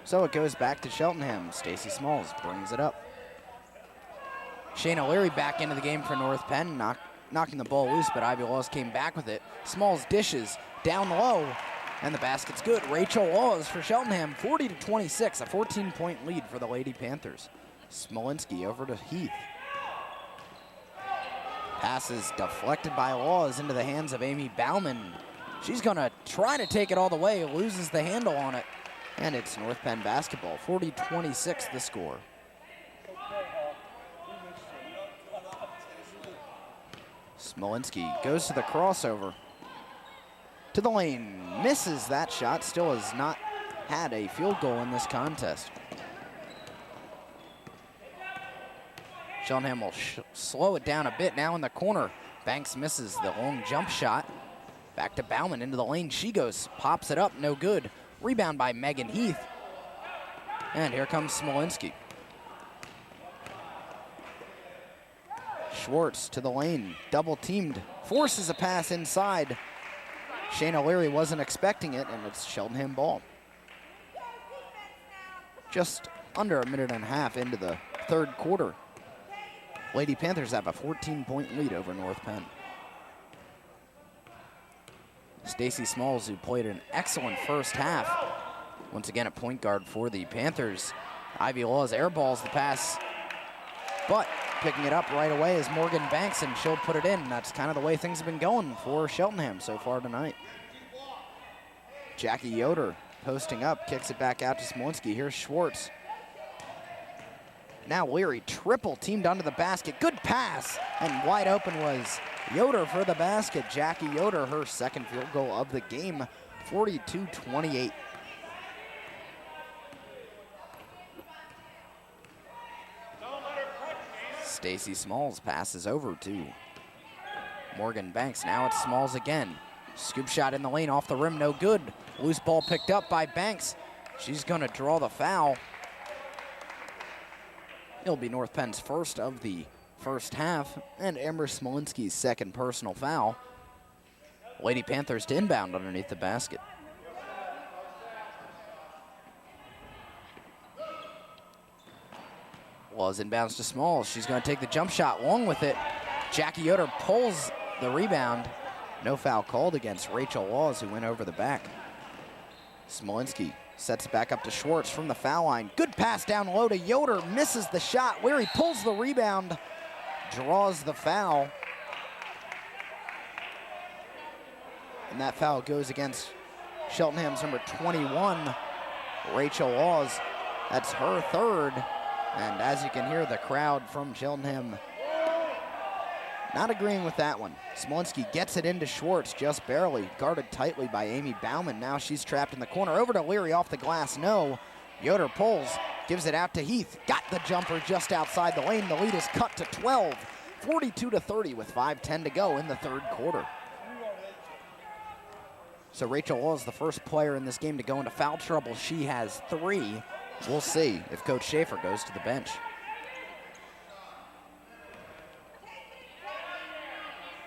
So it goes back to Cheltenham. Stacy Smalls brings it up. Shayna Leary back into the game for North Penn, knocking the ball loose, but Ivy Laws came back with it. Smalls dishes down low, and the basket's good. Rachel Laws for Cheltenham, 40-26, a 14-point lead for the Lady Panthers. Smolinski over to Heath. Pass is deflected by Laws into the hands of Amy Bauman. She's going to try to take it all the way, loses the handle on it, and it's North Penn basketball, 40-26 the score. Smolinski goes to the crossover. To the lane, misses that shot, still has not had a field goal in this contest. Cheltenham will slow it down a bit now in the corner. Banks misses the long jump shot. Back to Bauman into the lane. She goes, pops it up, no good. Rebound by Megan Heath. And here comes Smolinski. Schwartz to the lane, double teamed, forces a pass inside. Shayna Leary wasn't expecting it, and it's Cheltenham ball. Just under a minute and a half into the third quarter. Lady Panthers have a 14-point lead over North Penn. Stacy Smalls, who played an excellent first half, once again at point guard for the Panthers. Ivy Laws airballs the pass, but picking it up right away is Morgan Banks, and she'll put it in. That's kind of the way things have been going for Cheltenham so far tonight. Jackie Yoder posting up, kicks it back out to Smolinski. Here's Schwartz. Now Leary triple teamed under the basket. Good pass, and wide open was Yoder for the basket. Jackie Yoder, her second field goal of the game, 42-28. Stacy Smalls passes over to Morgan Banks. Now it's Smalls again. Scoop shot in the lane, off the rim, no good. Loose ball picked up by Banks. She's gonna draw the foul. It'll be North Penn's first of the first half, and Amber Smolinski's second personal foul. Lady Panthers to inbound underneath the basket. Laws inbounds to Smalls. She's going to take the jump shot, long with it. Jackie Yoder pulls the rebound. No foul called against Rachel Laws, who went over the back. Smolinski Sets it back up to Schwartz from the foul line. Good pass down low to Yoder. Misses the shot. Leary pulls the rebound. Draws the foul. And that foul goes against Cheltenham's number 21, Rachel Laws. That's her third. And as you can hear, the crowd from Cheltenham not agreeing with that one. Smolinski gets it into Schwartz just barely, guarded tightly by Amy Bauman. Now she's trapped in the corner. Over to Leary off the glass, no. Yoder pulls, gives it out to Heath. Got the jumper just outside the lane. The lead is cut to 12, 42-30 with 5:10 to go in the third quarter. So Rachel Laws, the first player in this game to go into foul trouble. She has 3. We'll see if Coach Schaefer goes to the bench.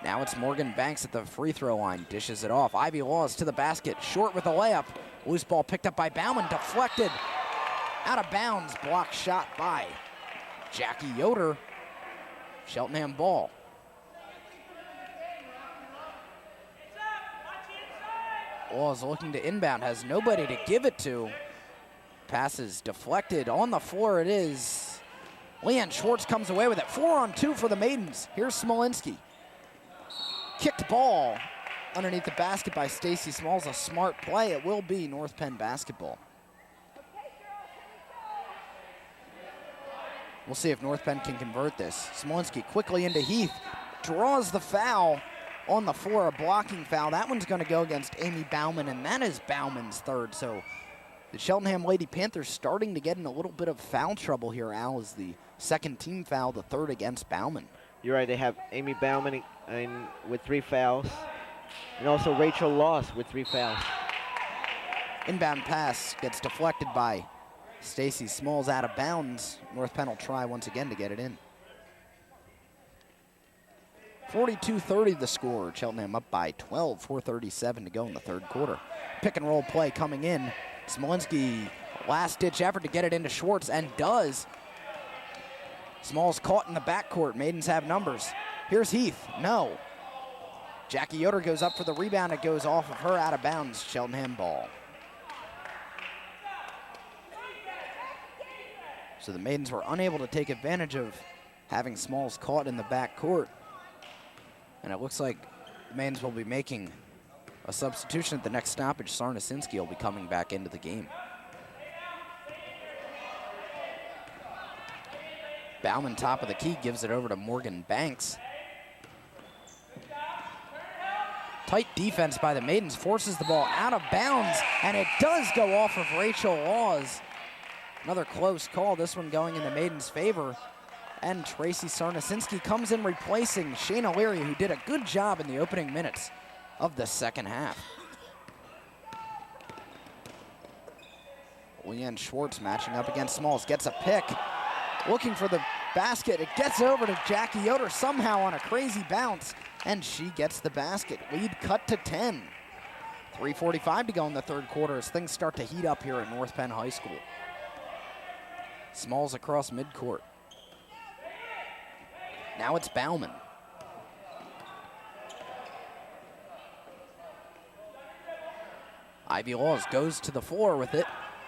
Now it's Morgan Banks at the free throw line, dishes it off. Ivy Laws to the basket, short with a layup. Loose ball picked up by Bauman, deflected. Out of bounds, blocked shot by Jackie Yoder. Cheltenham ball. Laws looking to inbound, has nobody to give it to. Passes deflected, on the floor it is. Leanne Schwartz comes away with it. 4-on-2 for the Maidens. Here's Smolinski. Kicked ball underneath the basket by Stacy Smalls. A smart play. It will be North Penn basketball. We'll see if North Penn can convert this. Smolinski quickly into Heath. Draws the foul on the floor, a blocking foul. That one's going to go against Amy Bauman, and that is Bauman's third. So the Cheltenham Lady Panthers starting to get in a little bit of foul trouble here. Al is the second team foul, the third against Bauman. You're right, they have Amy Bauman with 3 fouls, and also Rachel Laws with 3 fouls. Inbound pass gets deflected by Stacy Smalls out of bounds. North Penn will try once again to get it in. 42-30 the score. Cheltenham up by 12, 4:37 to go in the third quarter. Pick and roll play coming in. Smolinski, last ditch effort to get it into Schwartz, and does. Smalls caught in the backcourt. Maidens have numbers. Here's Heath. No. Jackie Yoder goes up for the rebound. It goes off of her, out of bounds. Cheltenham ball. So the Maidens were unable to take advantage of having Smalls caught in the backcourt. And it looks like the Maidens will be making a substitution at the next stoppage. Sarnasinski will be coming back into the game. Bauman, top of the key, gives it over to Morgan Banks. Tight defense by the Maidens, forces the ball out of bounds, and it does go off of Rachel Laws. Another close call, this one going in the Maidens' favor. And Tracy Sarnasinski comes in replacing Shayna Leary, who did a good job in the opening minutes of the second half. Leanne Schwartz matching up against Smalls, gets a pick. Looking for the basket, it gets over to Jackie Yoder somehow on a crazy bounce, and she gets the basket. Lead cut to 10. 3:45 to go in the third quarter as things start to heat up here at North Penn High School. Smalls across midcourt. Now it's Bauman. Ivy Laws goes to the floor with it,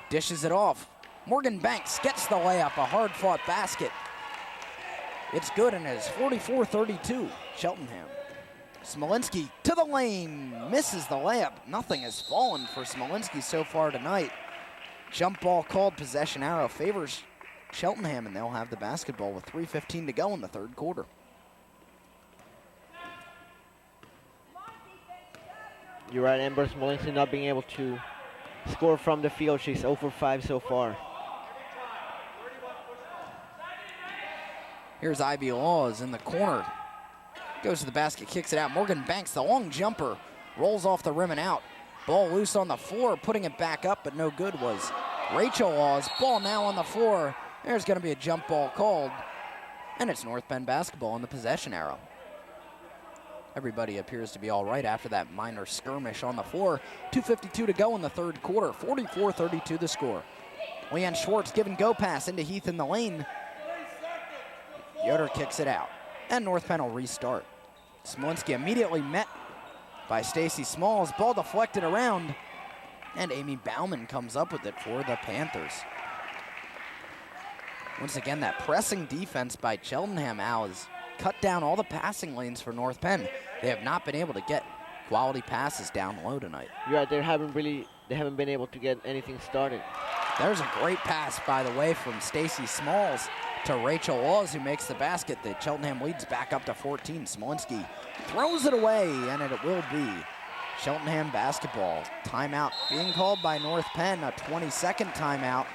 dishes it off. Morgan Banks gets the layup, a hard-fought basket. It's good, and it's 44-32, Cheltenham. Smolinski to the lane, misses the layup. Nothing has fallen for Smolinski so far tonight. Jump ball called, possession arrow favors Cheltenham, and they'll have the basketball with 3:15 to go in the third quarter. You're right, Amber Smolinski not being able to score from the field. She's 0 for 5 so far. Here's Ivy Laws in the corner. Goes to the basket, kicks it out. Morgan Banks, the long jumper, rolls off the rim and out. Ball loose on the floor, putting it back up, but no good was Rachel Laws. Ball now on the floor. There's going to be a jump ball called, and it's North Penn basketball on the possession arrow. Everybody appears to be all right after that minor skirmish on the floor. 2:52 to go in the third quarter. 44-32 the score. Leanne Schwartz giving go pass into Heath in the lane. Yoder kicks it out, and North Penn will restart. Smolinski immediately met by Stacy Smalls. Ball deflected around. And Amy Bauman comes up with it for the Panthers. Once again, that pressing defense by Cheltenham now has cut down all the passing lanes for North Penn. They have not been able to get quality passes down low tonight. Yeah, they haven't been able to get anything started. There's a great pass, by the way, from Stacy Smalls to Rachel Laws, who makes the basket. The Cheltenham leads back up to 14. Smolinski throws it away, and it will be Cheltenham basketball. Timeout being called by North Penn, a 20-second timeout.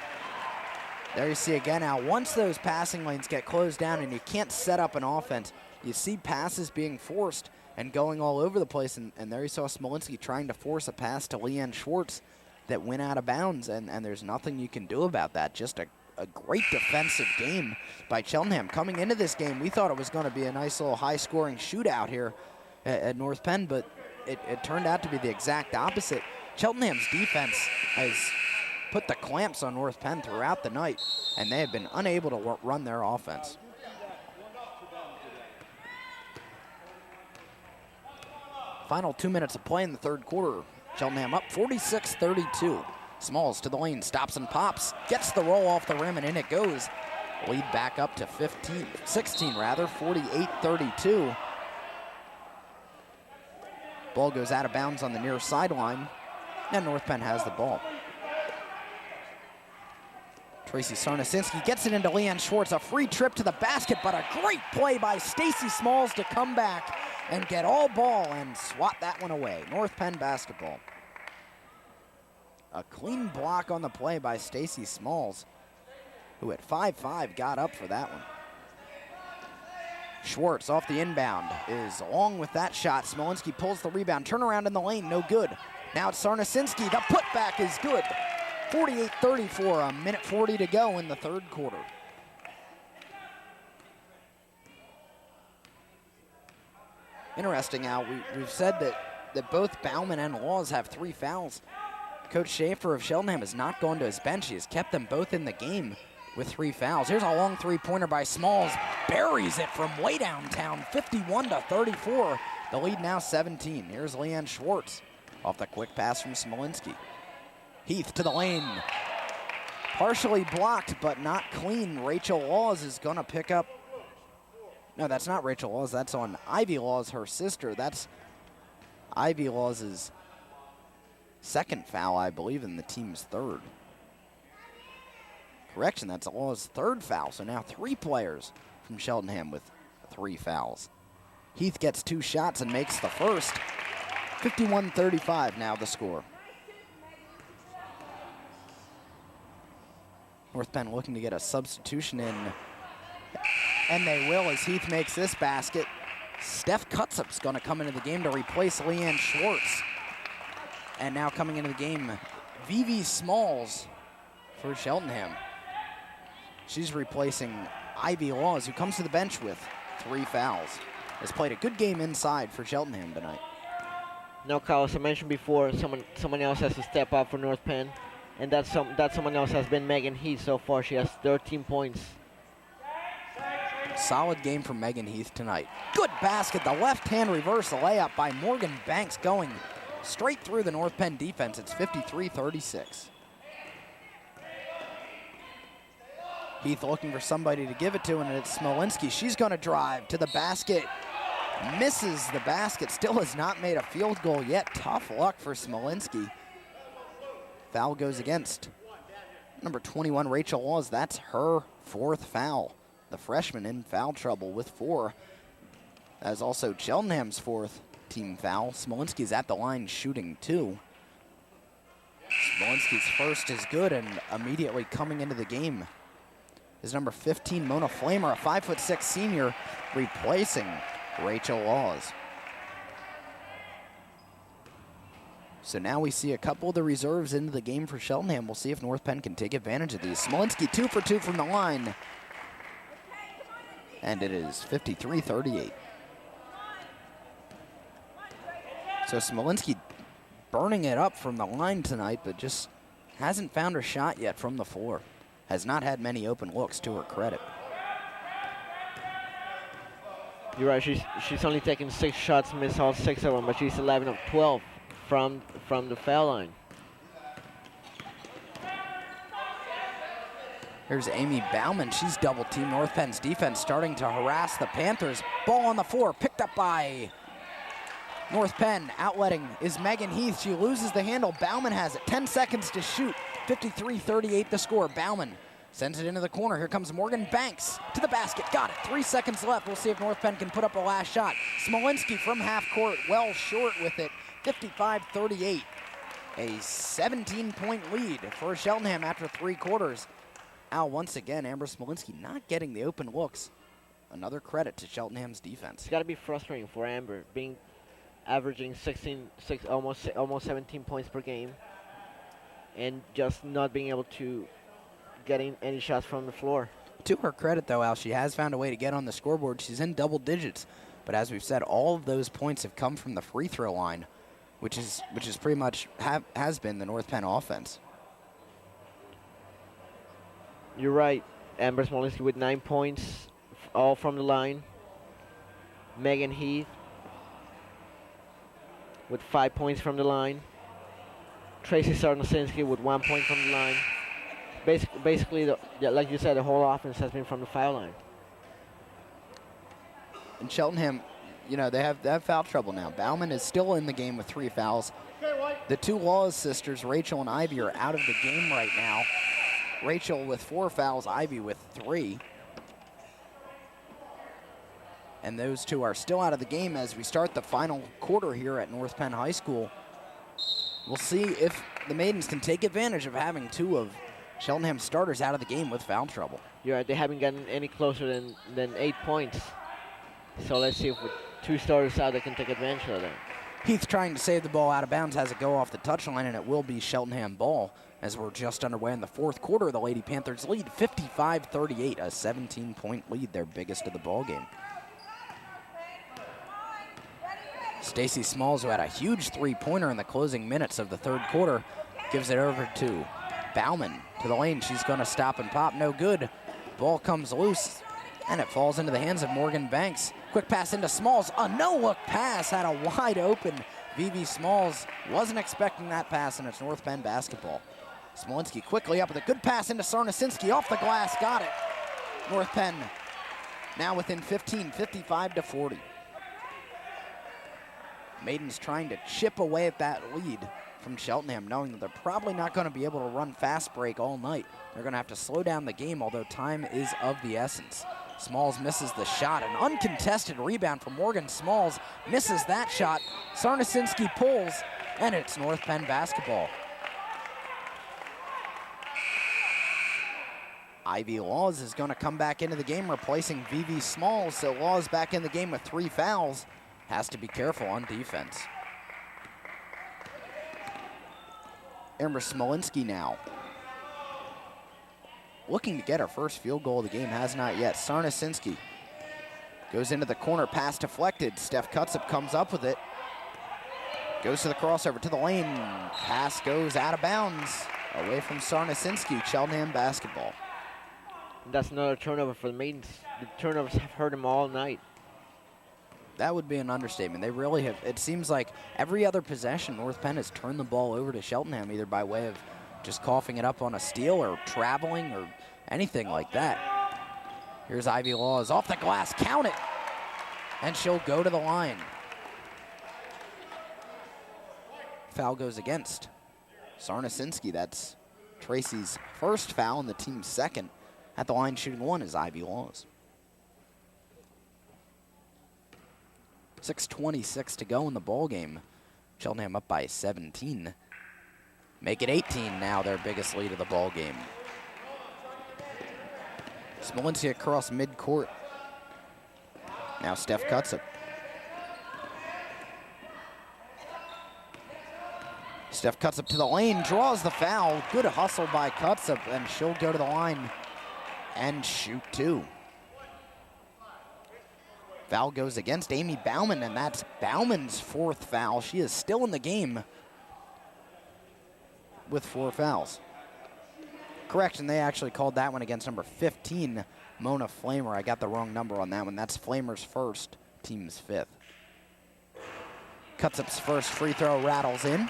There you see again now, once those passing lanes get closed down and you can't set up an offense, you see passes being forced and going all over the place. And there you saw Smolinski trying to force a pass to Leanne Schwartz that went out of bounds, and there's nothing you can do about that. Just a great defensive game by Cheltenham. Coming into this game, we thought it was going to be a nice little high-scoring shootout here at North Penn, but it turned out to be the exact opposite. Cheltenham's defense has put the clamps on North Penn throughout the night, and they have been unable to run their offense. Final 2 minutes of play in the third quarter. Cheltenham up 46-32. Smalls to the lane, stops and pops, gets the roll off the rim, and in it goes. Lead back up to 16 rather, 48-32. Ball goes out of bounds on the near sideline, and North Penn has the ball. Tracy Sarnasinski gets it into Leanne Schwartz, a free trip to the basket, but a great play by Stacy Smalls to come back and get all ball and swat that one away. North Penn basketball. A clean block on the play by Stacy Smalls, who at 5'5" got up for that one. Schwartz off the inbound is along with that shot. Smolinski pulls the rebound, turnaround in the lane, no good. Now it's Sarnasinski, the putback is good. 48-34, a minute 40 to go in the third quarter. Interesting, Al, we've said that both Bauman and Laws have 3 fouls. Coach Schaefer of Cheltenham has not gone to his bench. He has kept them both in the game with 3 fouls. Here's a long three-pointer by Smalls. Buries it from way downtown, 51-34. The lead now 17. Here's Leanne Schwartz off the quick pass from Smolinski. Heath to the lane. Partially blocked, but not clean. Rachel Laws is going to pick up. No, that's not Rachel Laws. That's on Ivy Laws, her sister. That's Ivy Laws' second foul, I believe, and the team's third. Correction, that's Laws' third foul. So now 3 players from Cheltenham with 3 fouls. Heath gets 2 shots and makes the first. 51-35 now the score. North Penn looking to get a substitution in, and they will as Heath makes this basket. Steph Cutsup's going to come into the game to replace Leanne Schwartz. And now coming into the game, Vivi Smalls for Cheltenham. She's replacing Ivy Laws, who comes to the bench with 3 fouls. Has played a good game inside for Cheltenham tonight. Now, Kyle, as I mentioned before, someone else has to step up for North Penn. And that someone else has been Megan Heath so far. She has 13 points. Solid game from Megan Heath tonight. Good basket, the left-hand reverse layup by Morgan Banks going straight through the North Penn defense. It's 53-36. Heath looking for somebody to give it to, and it's Smolinski. She's going to drive to the basket. Misses the basket, still has not made a field goal yet. Tough luck for Smolinski. Foul goes against number 21, Rachel Laws. That's her 4th foul. The freshman in foul trouble with 4. That is also Cheltenham's 4th team foul. Smolinski's at the line shooting 2. Smolinski's first is good, and immediately coming into the game is number 15, Mona Flamer, a 5'6" senior, replacing Rachel Laws. So now we see a couple of the reserves into the game for Cheltenham. We'll see if North Penn can take advantage of these. Smolinski 2 for 2 from the line. And it is 53-38. So Smolinski burning it up from the line tonight, but just hasn't found her shot yet from the floor. Has not had many open looks, to her credit. You're right, she's only taken 6 shots, missed all 6 of them, but she's 11 of 12 from the foul line. Here's Amy Bauman. She's double teamed. North Penn's defense starting to harass the Panthers. Ball on the floor, picked up by North Penn. Outletting is Megan Heath. She loses the handle. Bauman has it. 10 seconds to shoot. 53-38 the score. Bauman sends it into the corner. Here comes Morgan Banks to the basket. Got it. 3 seconds left. We'll see if North Penn can put up a last shot. Smolinski from half court, well short with it. 55-38. A 17-point lead for Cheltenham after 3 quarters. Al, once again, Amber Smolinski not getting the open looks. Another credit to Cheltenham's defense. It's got to be frustrating for Amber, averaging almost 17 points per game, and just not being able to get any shots from the floor. To her credit, though, Al, she has found a way to get on the scoreboard. She's in double digits, but as we've said, all of those points have come from the free throw line, which is pretty much has been the North Penn offense. You're right. Amber Smolinski with 9 points, all from the line. Megan Heath with 5 points from the line. Tracy Sarnosinski with 1 point from the line. Basically, like you said, the whole offense has been from the foul line. And Cheltenham, they have foul trouble now. Bauman is still in the game with 3 fouls. The 2 Laws sisters, Rachel and Ivy, are out of the game right now. Rachel with 4 fouls, Ivy with 3. And those 2 are still out of the game as we start the final quarter here at North Penn High School. We'll see if the Maidens can take advantage of having 2 of Cheltenham's starters out of the game with foul trouble. You're right, they haven't gotten any closer than 8 points. So let's see if with 2 starters out, they can take advantage of that. Heath trying to save the ball out of bounds, has it go off the touchline, and it will be Cheltenham ball as we're just underway in the 4th quarter. The Lady Panthers lead 55-38, a 17-point lead, their biggest of the ball game. Stacey Smalls, who had a huge 3-pointer in the closing minutes of the 3rd quarter, gives it over to Bauman to the lane. She's going to stop and pop, no good. Ball comes loose, and it falls into the hands of Morgan Banks. Quick pass into Smalls. A no-look pass had a wide open Vivi Smalls. Wasn't expecting that pass, and it's North Penn basketball. Smolinski quickly up with a good pass into Sarnosinski. Off the glass, got it. North Penn now within 15, 55-40. Maidens trying to chip away at that lead from Cheltenham, knowing that they're probably not going to be able to run fast break all night. They're going to have to slow down the game, although time is of the essence. Smalls misses the shot. An uncontested rebound from Morgan Smalls. Misses that shot. Sarnosinski pulls, and it's North Penn basketball. Ivy Laws is going to come back into the game, replacing Vivi Smalls. So Laws back in the game with 3 fouls. Has to be careful on defense. Amber Smolinski now looking to get her first field goal of the game, has not yet. Sarnosinski goes into the corner, pass deflected. Steph Cutsip comes up with it. Goes to the crossover to the lane. Pass goes out of bounds. Away from Sarnosinski, Cheltenham basketball. That's another turnover for the Maidens. The turnovers have hurt them all night. That would be an understatement. They really have. It seems like every other possession, North Penn has turned the ball over to Cheltenham, either by way of just coughing it up on a steal or traveling or anything like that. Here's Ivy Laws off the glass, count it, and she'll go to the line. Foul goes against Sarnosinski. That's Tracy's first foul and the team's second. At the line shooting 1 is Ivy Laws. 6:26 to go in the ball game. Cheltenham up by 17. Make it 18 now, their biggest lead of the ball game. Smolinski across midcourt. Now Steph Cutsip. Steph Cutsip to the lane, draws the foul. Good hustle by Cutsip, and she'll go to the line and shoot 2. Foul goes against Amy Bauman, and that's Bauman's 4th foul. She is still in the game with 4 fouls. Correction, they actually called that one against number 15, Mona Flamer. I got the wrong number on that one. That's Flamer's 1st, team's 5th. Cutsip's first free throw rattles in.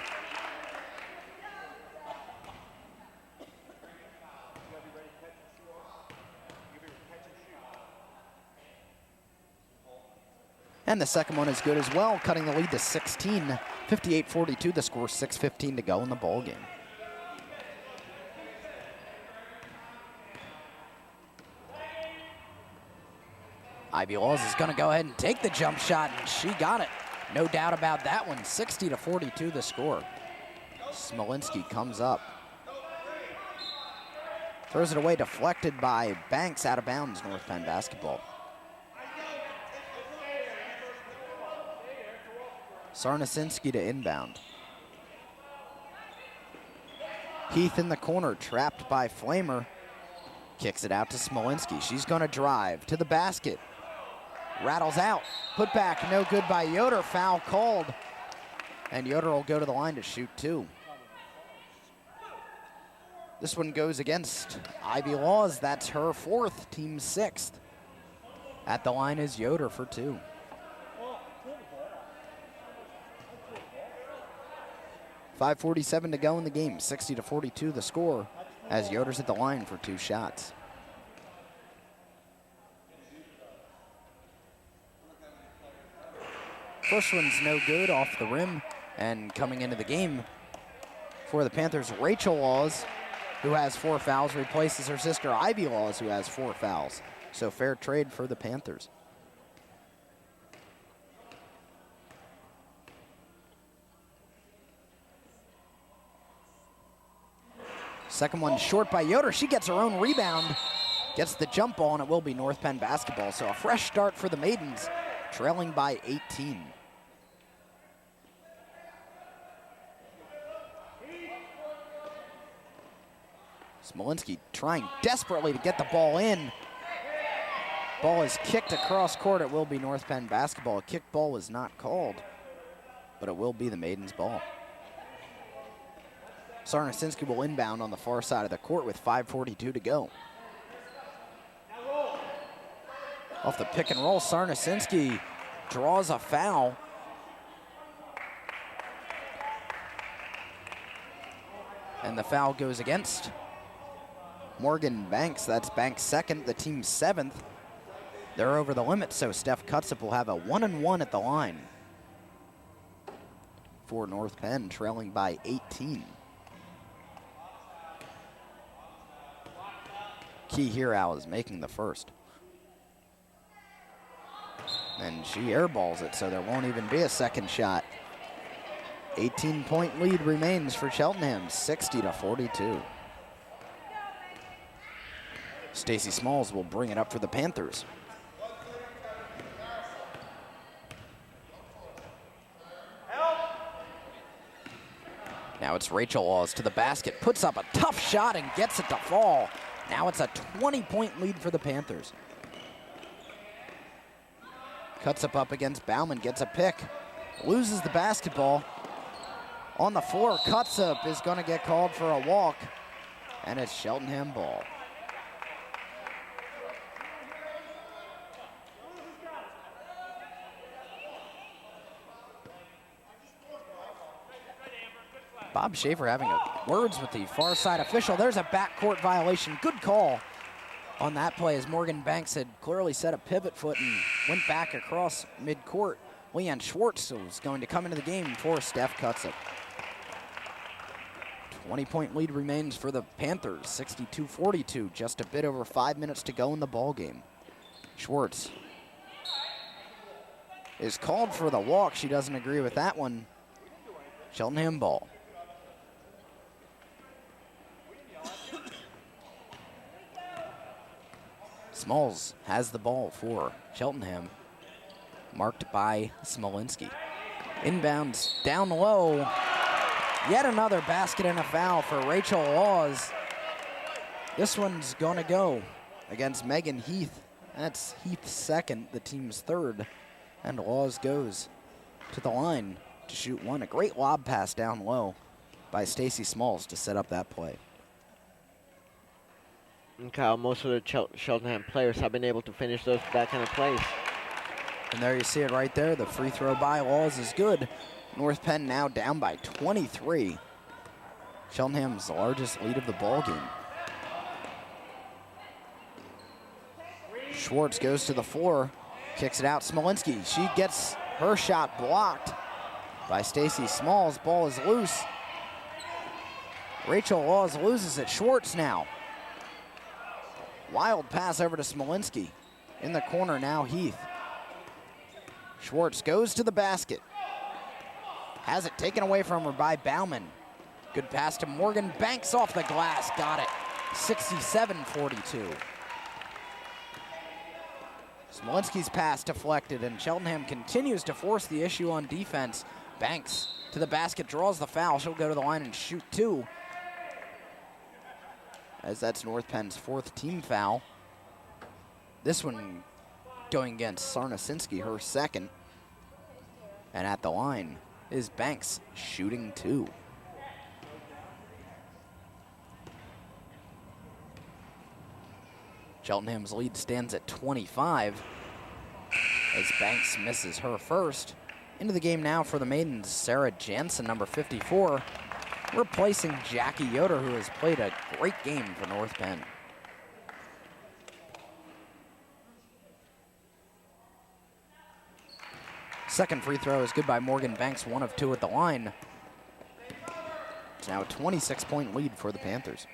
And the second one is good as well, cutting the lead to 16. 58-42, the score, 6:15 to go in the ball game. Ivy Laws is going to go ahead and take the jump shot, and she got it. No doubt about that one. 60-42 the score. Smolinski comes up. Throws it away, deflected by Banks, out of bounds, North Penn basketball. Sarnasinski to inbound. Heath in the corner, trapped by Flamer. Kicks it out to Smolinski. She's going to drive to the basket. Rattles out. Put back, no good by Yoder. Foul called. And Yoder will go to the line to shoot two. This one goes against Ivy Laws. That's her fourth, team sixth. At the line is Yoder for two. .5:47 to go in the game. 60-42 the score as Yoder's at the line for two shots. First one's no good, off the rim. And coming into the game for the Panthers, Rachel Laws, who has 4 fouls, replaces her sister Ivy Laws, who has 4 fouls. So fair trade for the Panthers. Second one short by Yoder. She gets her own rebound, gets the jump ball, and it will be North Penn basketball. So a fresh start for the Maidens, trailing by 18. Smolinski trying desperately to get the ball in. Ball is kicked across court. It will be North Penn basketball. A kick ball was not called, but it will be the Maidens' ball. Sarnasinski will inbound on the far side of the court with 5:42 to go. Off the pick and roll, Sarnasinski draws a foul. And the foul goes against Morgan Banks. That's Banks' second, the team's 7th. They're over the limit, so Steph Cutsip will have a 1-and-1 at the line for North Penn, trailing by 18. Key Hirao is making the first. And she airballs it, so there won't even be a second shot. 18-point lead remains for Cheltenham, 60-42. Stacey Smalls will bring it up for the Panthers. Now it's Rachel Laws to the basket, puts up a tough shot and gets it to fall. Now it's a 20-point lead for the Panthers. Cuts up against Bauman, gets a pick, loses the basketball. On the floor, Cutsip is going to get called for a walk, and it's Cheltenham ball. Bob Schaefer having words with the far side official. There's a backcourt violation. Good call on that play as Morgan Banks had clearly set a pivot foot and went back across midcourt. Leanne Schwartz was going to come into the game for Steph Cutsip. 20-point lead remains for the Panthers, 62-42. Just a bit over 5 minutes to go in the ball game. Schwartz is called for the walk. She doesn't agree with that one. Cheltenham ball. Smalls has the ball for Cheltenham, marked by Smolinski. Inbounds down low. Yet another basket and a foul for Rachel Laws. This one's gonna go against Megan Heath. That's Heath's second, the team's third. And Laws goes to the line to shoot one. A great lob pass down low by Stacey Smalls to set up that play. And Kyle, most of the Cheltenham players have been able to finish that kind of plays. And there you see it right there. The free throw by Laws is good. North Penn now down by 23. Cheltenham's the largest lead of the ball game. Schwartz goes to the floor. Kicks it out, Smolinski. She gets her shot blocked by Stacy Smalls. Ball is loose. Rachel Laws loses it. Schwartz now. Wild pass over to Smolinski. In the corner now, Heath. Schwartz goes to the basket. Has it taken away from her by Bauman. Good pass to Morgan. Banks off the glass. Got it. 67-42. Smolinski's pass deflected, and Cheltenham continues to force the issue on defense. Banks to the basket, draws the foul. She'll go to the line and shoot two, as that's North Penn's fourth team foul. This one going against Sarnasinski, her second. And at the line is Banks shooting two. Cheltenham's lead stands at 25 as Banks misses her first. Into the game now for the maidens, Sarah Jansen, number 54, replacing Jackie Yoder, who has played a great game for North Penn. Second free throw is good by Morgan Banks, 1 of 2 at the line. It's now a 26-point lead for the Panthers.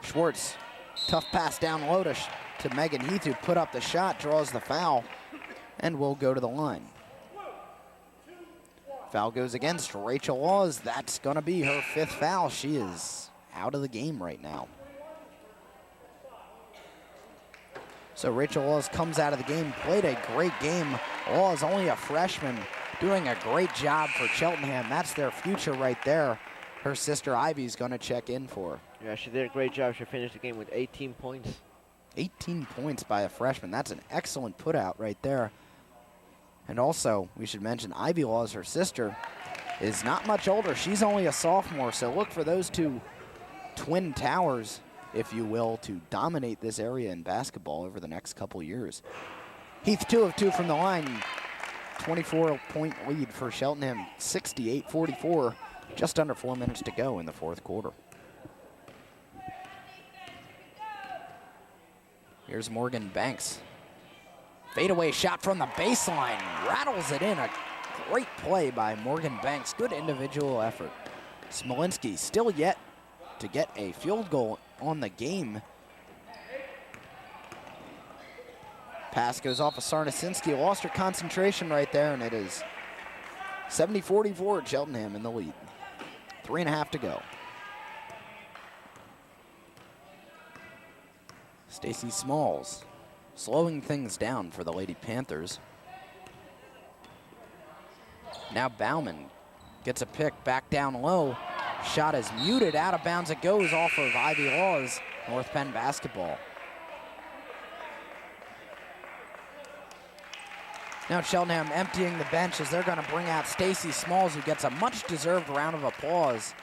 Schwartz, tough pass down low to Megan Heath, who put up the shot, draws the foul, and will go to the line. Foul goes against Rachel Laws. That's going to be her fifth foul. She is out of the game right now. So Rachel Laws comes out of the game, played a great game. Laws, only a freshman, doing a great job for Cheltenham. That's their future right there. Her sister Ivy's going to check in for her. Yeah, she did a great job. She finished the game with 18 points. 18 points by a freshman. That's an excellent put out right there. And also, we should mention Ivy Laws, her sister, is not much older. She's only a sophomore, so look for those two twin towers, if you will, to dominate this area in basketball over the next couple years. Heath, 2 of 2 from the line. 24-point lead for Cheltenham, 68-44. Just under 4 minutes to go in the fourth quarter. Here's Morgan Banks. Fadeaway shot from the baseline. Rattles it in. A great play by Morgan Banks. Good individual effort. Smolinski still yet to get a field goal on the game. Pass goes off of Sarnasinski. Lost her concentration right there, and it is 70-44 Cheltenham in the lead. 3.5 to go. Stacy Smalls slowing things down for the Lady Panthers. Now Bauman gets a pick back down low. Shot is muted, out of bounds it goes off of Ivy Laws. North Penn basketball. Now Cheltenham emptying the bench as they're going to bring out Stacy Smalls, who gets a much-deserved round of applause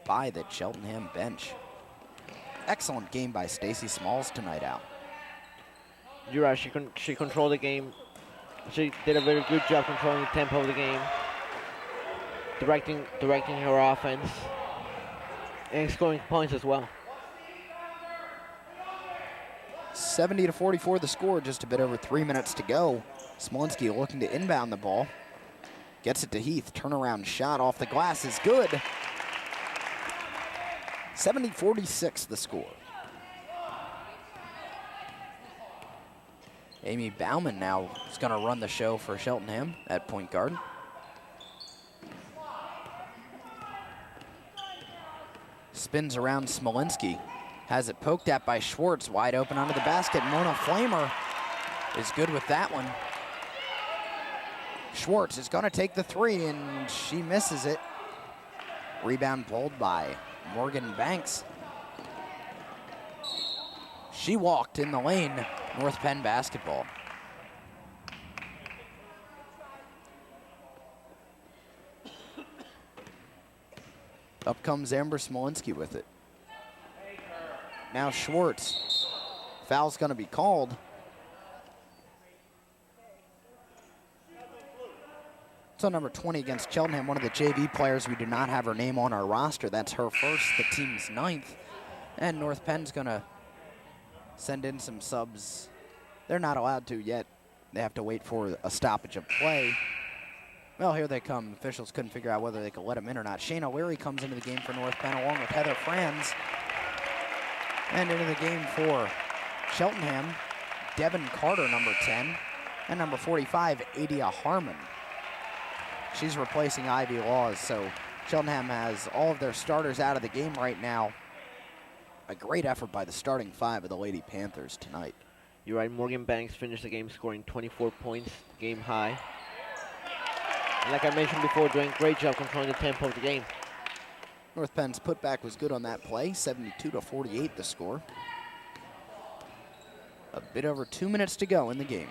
by the Cheltenham bench. Excellent game by Stacy Smalls tonight out. You're right, she controlled the game. She did a very good job controlling the tempo of the game, directing her offense, and scoring points as well. 70-44 the score, just a bit over 3 minutes to go. Smolinski looking to inbound the ball. Gets it to Heath, turnaround shot off the glass is good. 70-46 the score. Amy Bauman now is going to run the show for Cheltenham at point guard. Spins around Smolinski. Has it poked at by Schwartz, wide open under the basket. Mona Flamer is good with that one. Schwartz is going to take the three, and she misses it. Rebound pulled by Morgan Banks. She walked in the lane. North Penn basketball. Up comes Amber Smolinski with it. Now Schwartz. Foul's going to be called. So number 20 against Cheltenham, one of the JV players. We do not have her name on our roster. That's her first, the team's 9th. And North Penn's going to send in some subs. They're not allowed to yet. They have to wait for a stoppage of play. Well, here they come. Officials couldn't figure out whether they could let him in or not. Shayna Leary comes into the game for North Penn along with Heather Franz. And into the game for Cheltenham, Devin Carter, number 10, and number 45, Adia Harmon. She's replacing Ivy Laws, so Cheltenham has all of their starters out of the game right now. A great effort by the starting 5 of the Lady Panthers tonight. You're right, Morgan Banks finished the game scoring 24 points, game high. And like I mentioned before, doing a great job controlling the tempo of the game. North Penn's putback was good on that play, 72-48 the score. A bit over 2 minutes to go in the game.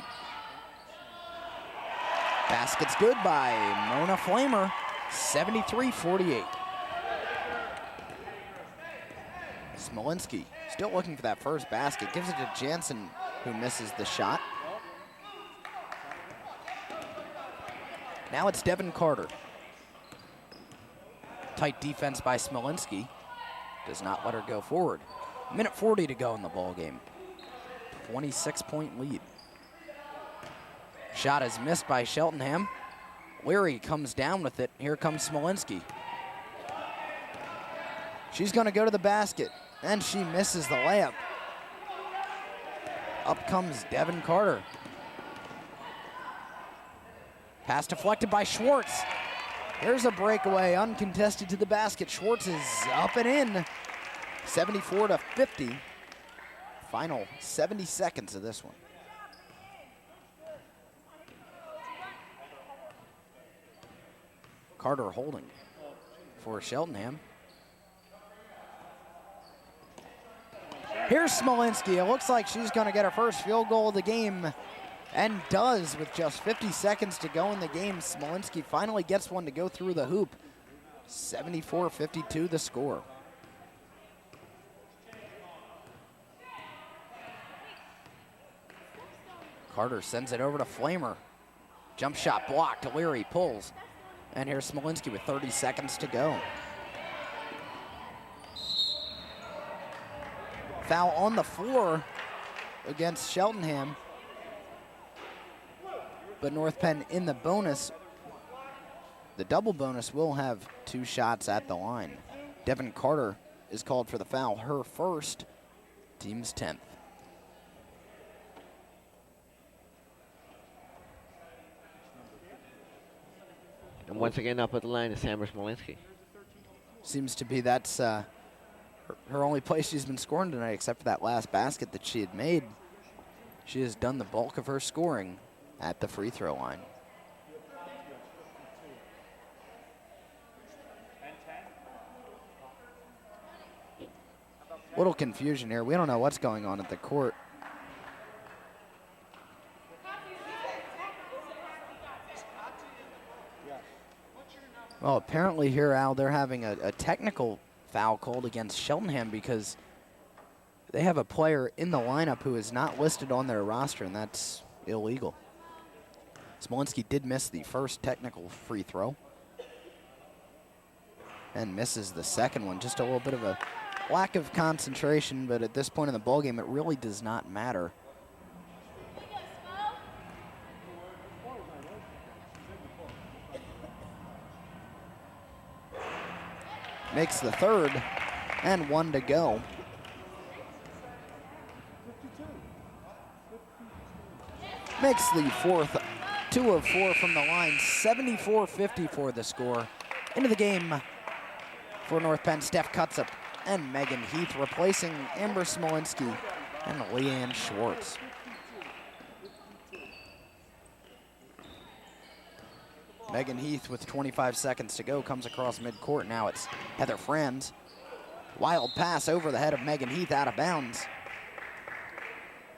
Basket's good by Mona Flamer, 73-48. Smolinski still looking for that first basket, gives it to Jansen, who misses the shot. Now it's Devin Carter. Tight defense by Smolinski. Does not let her go forward. Minute 40 to go in the ball game. 26-point lead. Shot is missed by Cheltenham. Leary comes down with it. Here comes Smolinski. She's going to go to the basket, and she misses the layup. Up comes Devin Carter. Pass deflected by Schwartz. Here's a breakaway, uncontested to the basket. Schwartz is up and in. 74-50. Final 70 seconds of this one. Carter holding for Cheltenham. Here's Smolinski. It looks like she's going to get her first field goal of the game, and does with just 50 seconds to go in the game. Smolinski finally gets one to go through the hoop. 74-52 the score. Carter sends it over to Flamer. Jump shot blocked. Leary pulls. And here's Smolinski with 30 seconds to go. Foul on the floor against Cheltenham. But North Penn in the bonus, the double bonus, will have 2 shots at the line. Devin Carter is called for the foul, her first, team's 10th. And once again up at the line is Amber Smolinski. Seems to be that's her only place she's been scoring tonight, except for that last basket that she had made. She has done the bulk of her scoring at the free throw line. Little confusion here. We don't know what's going on at the court. Well, apparently here, Al, they're having a technical foul called against Cheltenham because they have a player in the lineup who is not listed on their roster, and that's illegal. Smolinski did miss the first technical free throw and misses the second one. Just a little bit of a lack of concentration, but at this point in the ballgame, it really does not matter. Makes the third, and 1 to go. Makes the fourth, 2 of 4 from the line, 74-54 the score. Into the game for North Penn, Steph Cutsup and Megan Heath, replacing Amber Smolinski and Leanne Schwartz. Megan Heath with 25 seconds to go comes across midcourt. Now it's Heather Franz. Wild pass over the head of Megan Heath, out of bounds.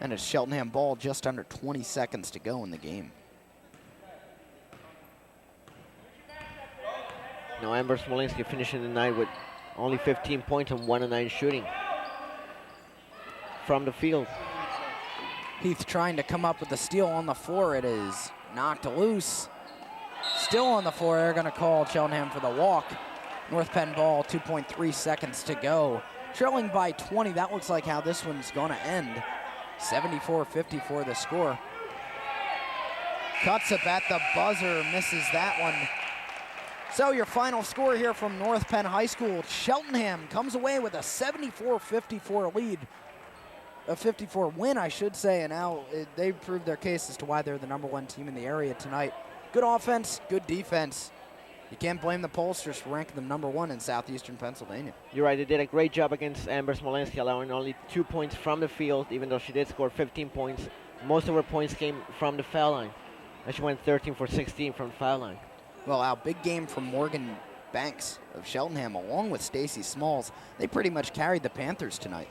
And it's Cheltenham ball, just under 20 seconds to go in the game. Now Amber Smolinski finishing the night with only 15 points and 1 of 9 shooting from the field. Heath trying to come up with the steal on the floor. It is knocked loose. Still on the floor. They're going to call Cheltenham for the walk. North Penn ball, 2.3 seconds to go. Trailing by 20. That looks like how this one's going to end. 74-54 the score. Cuts up at the buzzer, misses that one. So your final score here from North Penn High School. Cheltenham comes away with a 74-54 lead. A 54 win, I should say, and now they proved their case as to why they're the #1 team in the area tonight. Good offense, good defense. You can't blame the pollsters for ranking them #1 in southeastern Pennsylvania. You're right, they did a great job against Amber Smolenski, allowing only 2 points from the field, even though she did score 15 points. Most of her points came from the foul line, and she went 13 for 16 from the foul line. Well, our big game from Morgan Banks of Cheltenham, along with Stacy Smalls. They pretty much carried the Panthers tonight.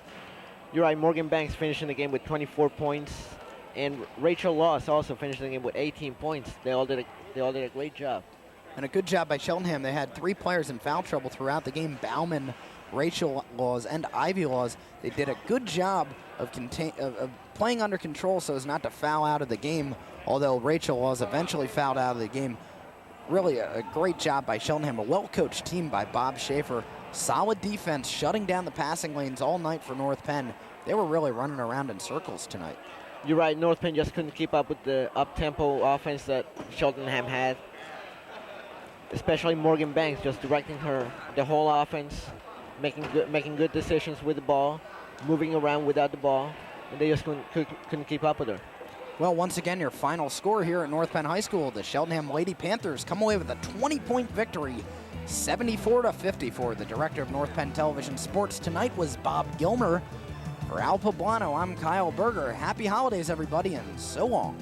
You're right, Morgan Banks finishing the game with 24 points, and Rachel Loss also finishing the game with 18 points. They all did a great job. And a good job by Cheltenham. They had 3 players in foul trouble throughout the game. Bauman, Rachel Laws, and Ivy Laws. They did a good job of playing under control so as not to foul out of the game, although Rachel Laws eventually fouled out of the game. Really a great job by Cheltenham. A well-coached team by Bob Schaefer. Solid defense, shutting down the passing lanes all night for North Penn. They were really running around in circles tonight. You're right, North Penn just couldn't keep up with the up-tempo offense that Cheltenham had. Especially Morgan Banks just directing the whole offense, making good decisions with the ball, moving around without the ball, and they just couldn't keep up with her. Well, once again, your final score here at North Penn High School. The Cheltenham Lady Panthers come away with a 20-point victory, 74-54. The director of North Penn Television Sports tonight was Bob Gilmer. For Al Poblano, I'm Kyle Berger. Happy holidays, everybody, and so long.